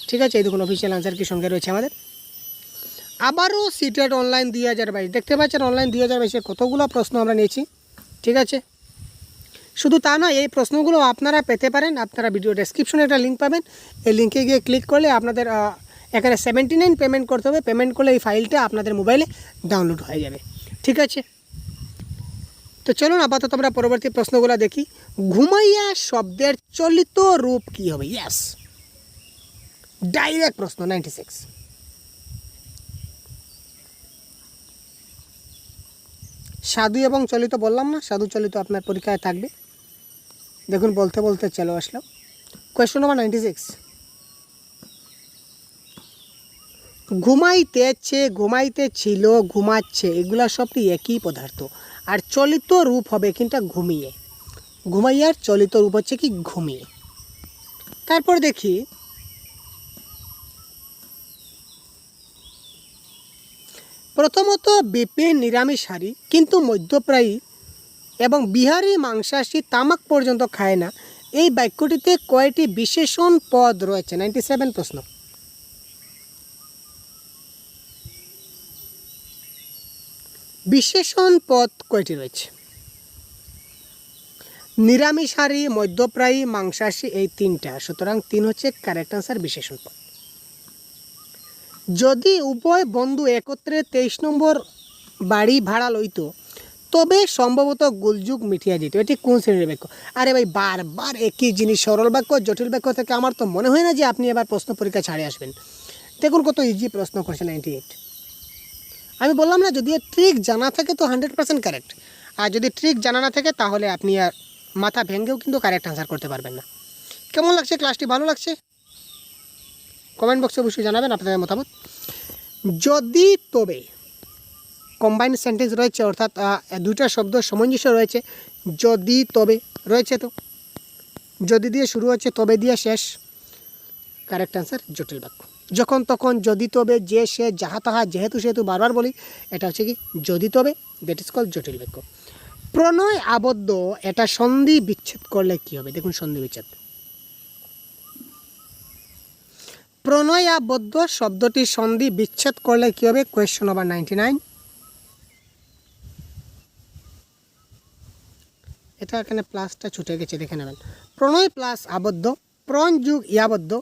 ঠিক আছে? এই দেখুন অফিসিয়াল আনসার কি সঙ্গে রয়েছে আমাদের। আবারও সিটেট অনলাইন 2022, দেখতে পাচ্ছেন অনলাইন 2022 কতগুলো প্রশ্ন আমরা নিয়েছি, ঠিক আছে? শুধু তা নয়, এই প্রশ্নগুলো আপনারা পেতে পারেন, আপনারা ভিডিও ডেসক্রিপশনে একটা লিঙ্ক পাবেন, এই লিঙ্কে গিয়ে ক্লিক করলে আপনাদের এখানে 79 পেমেন্ট করতে হবে, পেমেন্ট করলে এই ফাইলটা আপনাদের মোবাইলে ডাউনলোড হয়ে যাবে, ঠিক আছে? তো চলুন আপাতত আমরা পরবর্তী প্রশ্নগুলো দেখি। ঘুমাইয়া শব্দের চলিত রূপ কি হবে? ইয়েস, ডাইরেক্ট প্রশ্ন 96। সাধু এবং চলিত বললাম না, সাধু চলিত আপনার পরীক্ষায় থাকবে। দেখুন বলতে বলতে চলে আসলো কোয়েশ্চন নাম্বার 96। ঘুমাইতেছে, ঘুমাইতেছিল, ঘুমাচ্ছে, এগুলা সবটি একই পদার্থ। আর চলিত রূপ হবে কিন্তু ঘুমিয়ে। ঘুমাইয়ার চলিত রূপ হচ্ছে কি ঘুমিয়ে। তারপর দেখি প্রথমত বিপিন নিরামিষহারী কিন্তু মধ্যপ্রায়ী এবং বিহারি মাংসাশী, তামাক পর্যন্ত খায় না, এই বাক্যটিতে কয়টি বিশেষণ পদ রয়েছে? 97 প্রশ্ন। বিশেষণ পদ কয়টি রয়েছে? নিরামিষহারী, মধ্যপ্রায়ী, মাংসাশী, এই তিনটা, সুতরাং 3 হচ্ছে কারেক্ট আনসার বিশেষণ পদ। যদি উভয় বন্ধু একত্রে 23 নম্বর বাড়ি ভাড়া লইত তবে সম্ভবত গোলযোগ মিটিয়া যেত। এটি কোন শ্রেণীর বাক্য? আরে ভাই বারবার একই জিনিস, সরল বাক্য জটিল বাক্য থেকে আমার তো মনে হয় না যে আপনি এবার প্রশ্ন পরীক্ষা ছাড়ে আসবেন। দেখুন কত ইজি প্রশ্ন করছে 98। আমি বললাম না, যদি ট্রিক জানা থাকে তো 100% কারেক্ট, আর যদি ট্রিক জানা না থাকে তাহলে আপনি আর মাথা ভেঙেও কিন্তু কারেক্ট আনসার করতে পারবেন না। কেমন লাগছে ক্লাসটি? ভালো লাগছে? কমেন্ট বক্সে অবশ্যই জানাবেন আপনাদের মতামত। যদি তবে কম্বাইন্ড সেন্টেন্স রয়েছে, অর্থাৎ দুইটা শব্দ সামঞ্জস্য রয়েছে। যদি তবে রয়েছে, তো যদি দিয়ে শুরু হচ্ছে, তবে দিয়ে শেষ। কারেক্ট আনসার জটিল বাক্য। যখন তখন, যদি তবে, যে সে, যাহা তাহা, যেহেতু সেহেতু বারবার বলি, এটা হচ্ছে কি যদি তবে, দ্যাট ইজ কল জটিল বাক্য। প্রণয় আবদ্ধ, এটা সন্ধি বিচ্ছেদ করলে কি হবে? দেখুন সন্ধি বিচ্ছেদ। প্রণয় আবদ্ধ শব্দটি সন্ধি বিচ্ছেদ করলে কি হবে? Question number 99। এটা এখানে প্লাসটা ছুটে গেছে, দেখে নেবেন। প্রণয় প্লাস আবদ্ধ, প্রণ যুগ ইয়াবদ্ধ,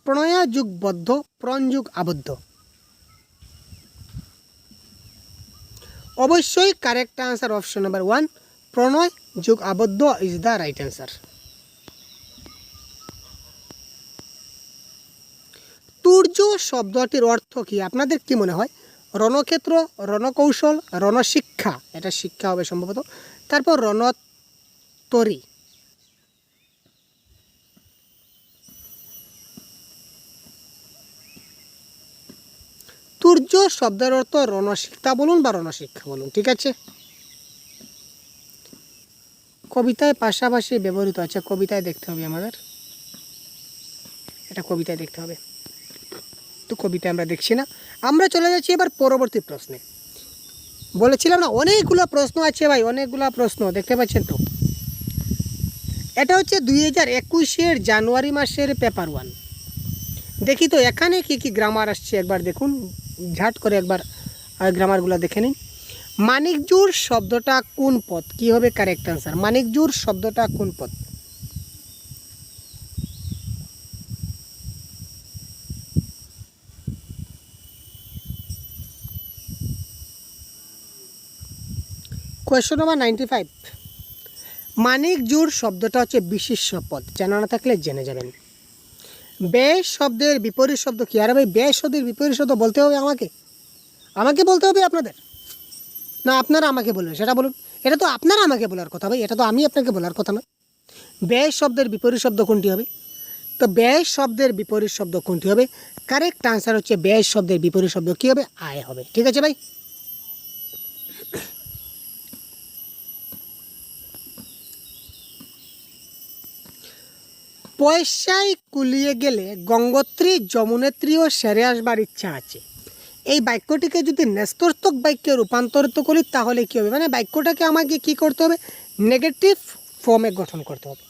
প্রণয়া যুগ বদ্ধ, প্রণ যুগ আবদ্ধ। অবশ্যই কারেক্ট আনসার অপশন নাম্বার 1, প্রণয় যুগ আবদ্ধ ইজ দ্য রাইট অ্যান্সার। তুর্য শব্দটির অর্থ কি? আপনাদের কি মনে হয়? রণক্ষেত্র, রণকৌশল, রণশিক্ষা, এটা শিক্ষা হবে সম্ভবত। তারপর রণতরী। তুর্য শব্দের অর্থ রণশিক্ষা বলুন বা রণশিক্ষা বলুন, ঠিক আছে। কবিতায় পাশাপাশি ব্যবহৃত আছে, কবিতায় দেখতে হবে আমাদের, এটা কবিতায় দেখতে হবে। তো কবিতা আমরা দেখছি না, আমরা চলে যাচ্ছি এবার পরবর্তী প্রশ্নে। বলেছিলাম না অনেকগুলো প্রশ্ন আছে ভাই, অনেকগুলো প্রশ্ন দেখতে পাচ্ছেন তো। এটা হচ্ছে 2021 জানুয়ারি মাসের পেপার 1। দেখি তো এখানে কি কি গ্রামার আসছে একবার দেখুন, ঝাট করে একবার গ্রামারগুলো দেখে নিন। মানিকজোড় শব্দটা কোন পদ? কি হবে কারেক্ট আনসার? মানিকজোড় শব্দটা কোন পদ? Question number 95। মানিকজোড় শব্দটা হচ্ছে বিশেষ্য পদ, জানা না থাকলে জেনে যাবেন। ব্যয় শব্দের বিপরীত শব্দ কি? আরে ভাই ব্যয় শব্দের বিপরীত শব্দ বলতে হবে আমাকে বলতে হবে আপনাদের, না আপনারা আমাকে বলবেন? সেটা বলুন। এটা তো আপনারা আমাকে বলার কথা ভাই, এটা তো আমি আপনাকে বলার কথা না। ব্যয় শব্দের বিপরীত শব্দ কোনটি হবে? তো ব্যয় শব্দের বিপরীত শব্দ কোনটি হবে? কারেক্ট আনসার হচ্ছে ব্যয় শব্দের বিপরীত শব্দ কী হবে? আয় হবে, ঠিক আছে ভাই। পয়সায় কুলিয়ে গেলে গঙ্গোত্রী যমুনেত্রীও সেরে আসবার ইচ্ছা আছে। এই বাক্যটিকে যদি ন্যস্তর্থক বাক্যে রূপান্তরিত করি তাহলে কী হবে? মানে বাক্যটাকে আমাকে কী করতে হবে? নেগেটিভ ফর্মে গঠন করতে হবে।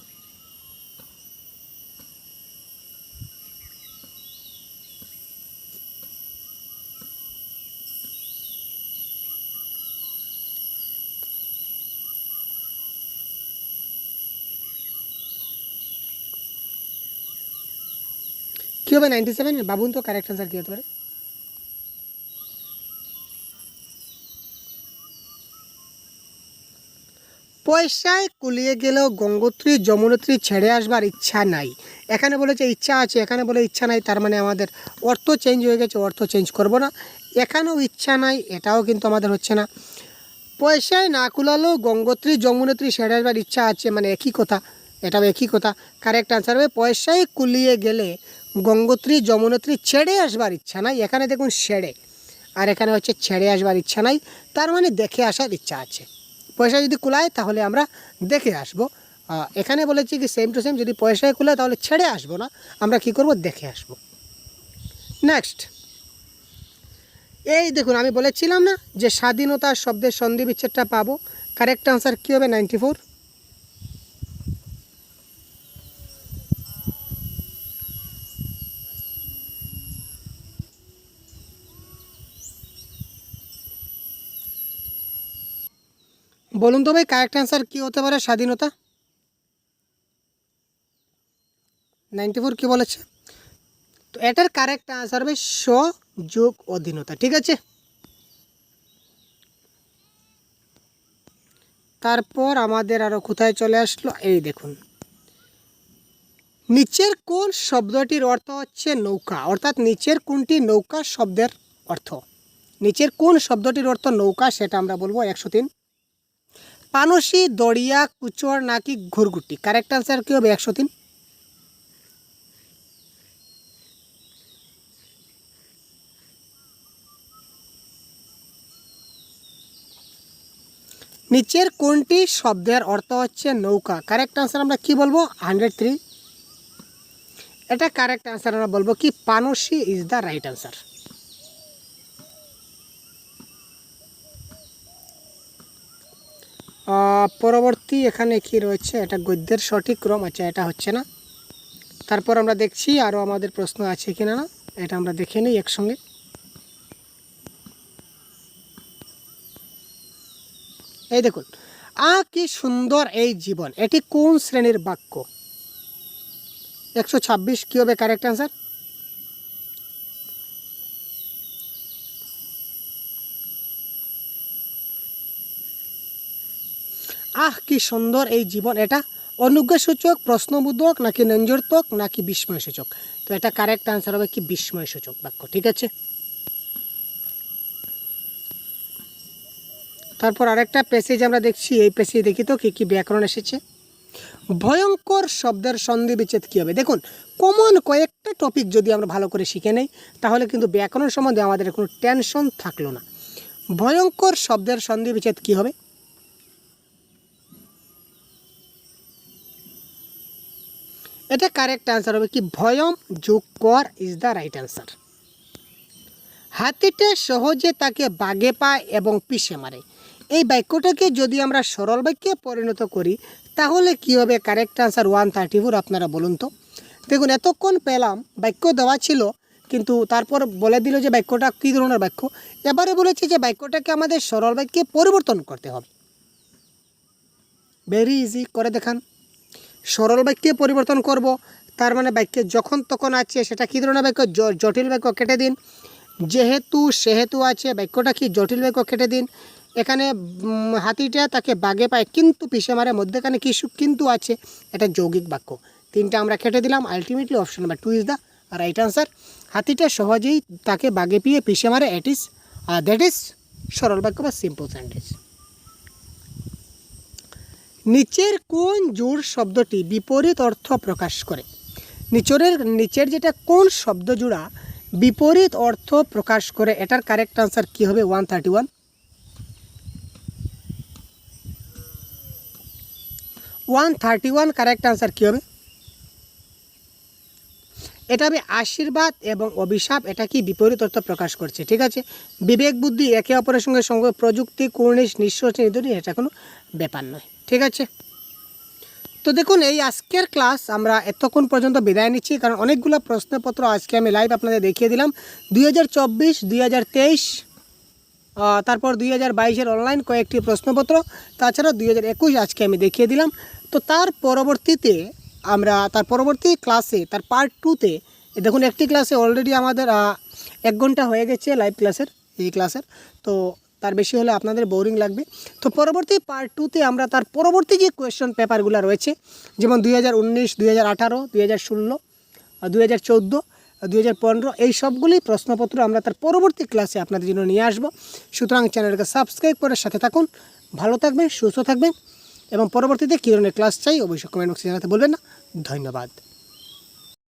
কী হবে 97? ভাবুন তো কারেক্ট আনসার কী হতে পারে? পয়সায় কুলিয়ে গেলেও গঙ্গোত্রী যমুনেত্রী ছেড়ে আসবার ইচ্ছা নাই। এখানে বলেছে ইচ্ছা আছে, এখানে বলে ইচ্ছা নাই, তার মানে আমাদের অর্থ চেঞ্জ হয়ে গেছে, অর্থ চেঞ্জ করব না। এখানেও ইচ্ছা নাই, এটাও কিন্তু আমাদের হচ্ছে না। পয়সায় না কুলালেও গঙ্গোত্রী যমুনেত্রী ছেড়ে আসবার ইচ্ছা আছে, মানে একই কথা, এটাও একই কথা। কারেক্ট আনসার হবে পয়সায় কুলিয়ে গেলে গঙ্গোত্রী যমুনেত্রী ছেড়ে আসবার ইচ্ছা নাই। এখানে দেখুন ছেড়ে, আর এখানে হচ্ছে ছেড়ে আসবার ইচ্ছা নাই, তার মানে দেখে আসার ইচ্ছা আছে। পয়সা যদি কুলায় তাহলে আমরা দেখে আসব। এখানে বলেছি কি সেম টু সেম, যদি পয়সায় কুলায় তাহলে ছেড়ে আসবো না, আমরা কি করব? দেখে আসব। নেক্সট, এই দেখুন আমি বলেছিলাম না যে স্বাধীনতা শব্দের সন্ধি বিচ্ছেদটা পাবো। কারেক্ট আনসার কী হবে? 94। বলুন তো ভাই কারেক্ট আনসার কী হতে পারে? স্বাধীনতা 94 কী বলেছে? তো এটার কারেক্ট আনসার হবে স যোগ অধীনতা। ঠিক আছে, তারপর আমাদের আরও কোথায় চলে আসলো, এই দেখুন, নিচের কোন শব্দটির অর্থ হচ্ছে নৌকা, অর্থাৎ নিচের কোনটি নৌকা শব্দের অর্থ, নিচের কোন শব্দটির অর্থ নৌকা সেটা আমরা বলবো। 103, পানসি, দড়িয়া, কুচর নাকি ঘুরগুটি, কারেক্ট আনসার কী হবে? 103। নিচের কোনটি শব্দের অর্থ হচ্ছে নৌকা, কারেক্ট আনসার আমরা কি বলবো? 103। এটা কারেক্ট আনসার আমরা বলবো কি পানসি ইজ দ্য রাইট আনসার। পরবর্তী এখানে কি রয়েছে, এটা গদ্যের সঠিক ক্রম, আচ্ছা এটা হচ্ছে না। তারপর আমরা দেখছি আরও আমাদের প্রশ্ন আছে কিনা না, এটা আমরা দেখে নিই একসঙ্গে। এই দেখুন, কি সুন্দর এই জীবন, এটি কোন শ্রেণীর বাক্য? 126 কী হবে কারেক্ট আনসার? কি সুন্দর এই জীবন, এটা অনুজ্ঞাসূচক, প্রশ্নবোধক নাকি নঞ্জর্তক নাকি বিস্ময়সূচক? তো এটা কারেক্ট আনসার হবে কি বিস্ময়সূচক বাক্য। ঠিক আছে, তারপর আরেকটা প্যাসেজ আমরা দেখছি, এই প্যাসেজ দেখি তো কী কী ব্যাকরণ এসেছে। ভয়ঙ্কর শব্দের সন্ধি বিচ্ছেদ কী হবে? দেখুন, কমন কয়েকটা টপিক যদি আমরা ভালো করে শিখে নেই তাহলে কিন্তু ব্যাকরণ সম্বন্ধে আমাদের কোনো টেনশন থাকলো না। ভয়ঙ্কর শব্দের সন্ধি বিচ্ছেদ কী হবে? এটা কারেক্ট আনসার হবে কি ভয়ম যোগ কর ইজ দ্য রাইট আনসার। হাতিটা সহজে তাকে বাগে পায় এবং পিষে মারে, এই বাক্যটাকে যদি আমরা সরল বাক্যে পরিণত করি তাহলে কী হবে? Correct answer 134। আপনারা বলুন তো। দেখুন, এতক্ষণ পেলাম বাক্য দেওয়া ছিল কিন্তু তারপর বলে দিল যে বাক্যটা কী ধরনের বাক্য। এবারে বলেছে যে বাক্যটাকে আমাদের সরল বাক্যে পরিবর্তন করতে হবে। ভেরি ইজি, করে দেখান। সরল বাক্যে পরিবর্তন করব, তার মানে বাক্যে যখন তখন আছে সেটা কী ধরনের বাক্য? জটিল বাক্য, কেটে দিন। যেহেতু সেহেতু আছে, বাক্যটা কি জটিল বাক্য, কেটে দিন। এখানে হাতিটা তাকে বাগে পায় কিন্তু পিষে মারে, মধ্যেখানে কি কিন্তু আছে, এটা যৌগিক বাক্য। তিনটা আমরা কেটে দিলাম। Ultimately option number 2 is the right answer. হাতিটা সহজেই তাকে বাগে পিয়ে পিষে মারে, দ্যাট ইজ সরল বাক্য বা সিম্পল সেন্টেন্স। নিচের কোন জোড় শব্দটি বিপরীত অর্থ প্রকাশ করে? নিচের যেটা কোন শব্দ জোড়া বিপরীত অর্থ প্রকাশ করে, এটার কারেক্ট আনসার কী হবে? 131। 131 কারেক্ট আনসার কী হবে? এটা হবে আশীর্বাদ এবং অভিশাপ, এটা কি বিপরীত অর্থ প্রকাশ করছে। ঠিক আছে, বিবেক বুদ্ধি একে অপরের সঙ্গে প্রযুক্তি কুর্নিশ নিঃশ্বাস নিধনি, এটা কোনো ব্যাপার নয়। ঠিক আছে, তো দেখুন এই আজকের ক্লাস আমরা এতক্ষণ পর্যন্ত বিদায় নিচ্ছি, কারণ অনেকগুলো প্রশ্নপত্র আজকে আমি লাইভ আপনাদের দেখিয়ে দিলাম। 2024, 2023, তারপর 2022-এর অনলাইন কয়েকটি প্রশ্নপত্র, তাছাড়া 2021 আজকে আমি দেখিয়ে দিলাম। তো তার পরবর্তী ক্লাসে তার পার্ট 2-তে দেখুন একটি ক্লাসে অলরেডি আমাদের 1 ঘন্টা হয়ে গেছে লাইভ ক্লাসের, এই ক্লাসের। তো তার বেশি হলে আপনাদের বোরিং লাগবে। তো পরবর্তী পার্ট 2-তে আমরা তার পরবর্তী যে কোয়েশ্চন পেপারগুলো রয়েছে, যেমন 2019, 2018, 2016, 2014, 2015, এই সবগুলি প্রশ্নপত্র আমরা তার পরবর্তী ক্লাসে আপনাদের জন্য নিয়ে আসব। সুতরাং চ্যানেলকে সাবস্ক্রাইব করে সাথে থাকুন। ভালো থাকবেন, সুস্থ থাকবেন এবং পরবর্তীতে কী ধরনের ক্লাস চাই অবশ্যই কমেন্ট বক্সে জানাতে বলবেন না। ধন্যবাদ।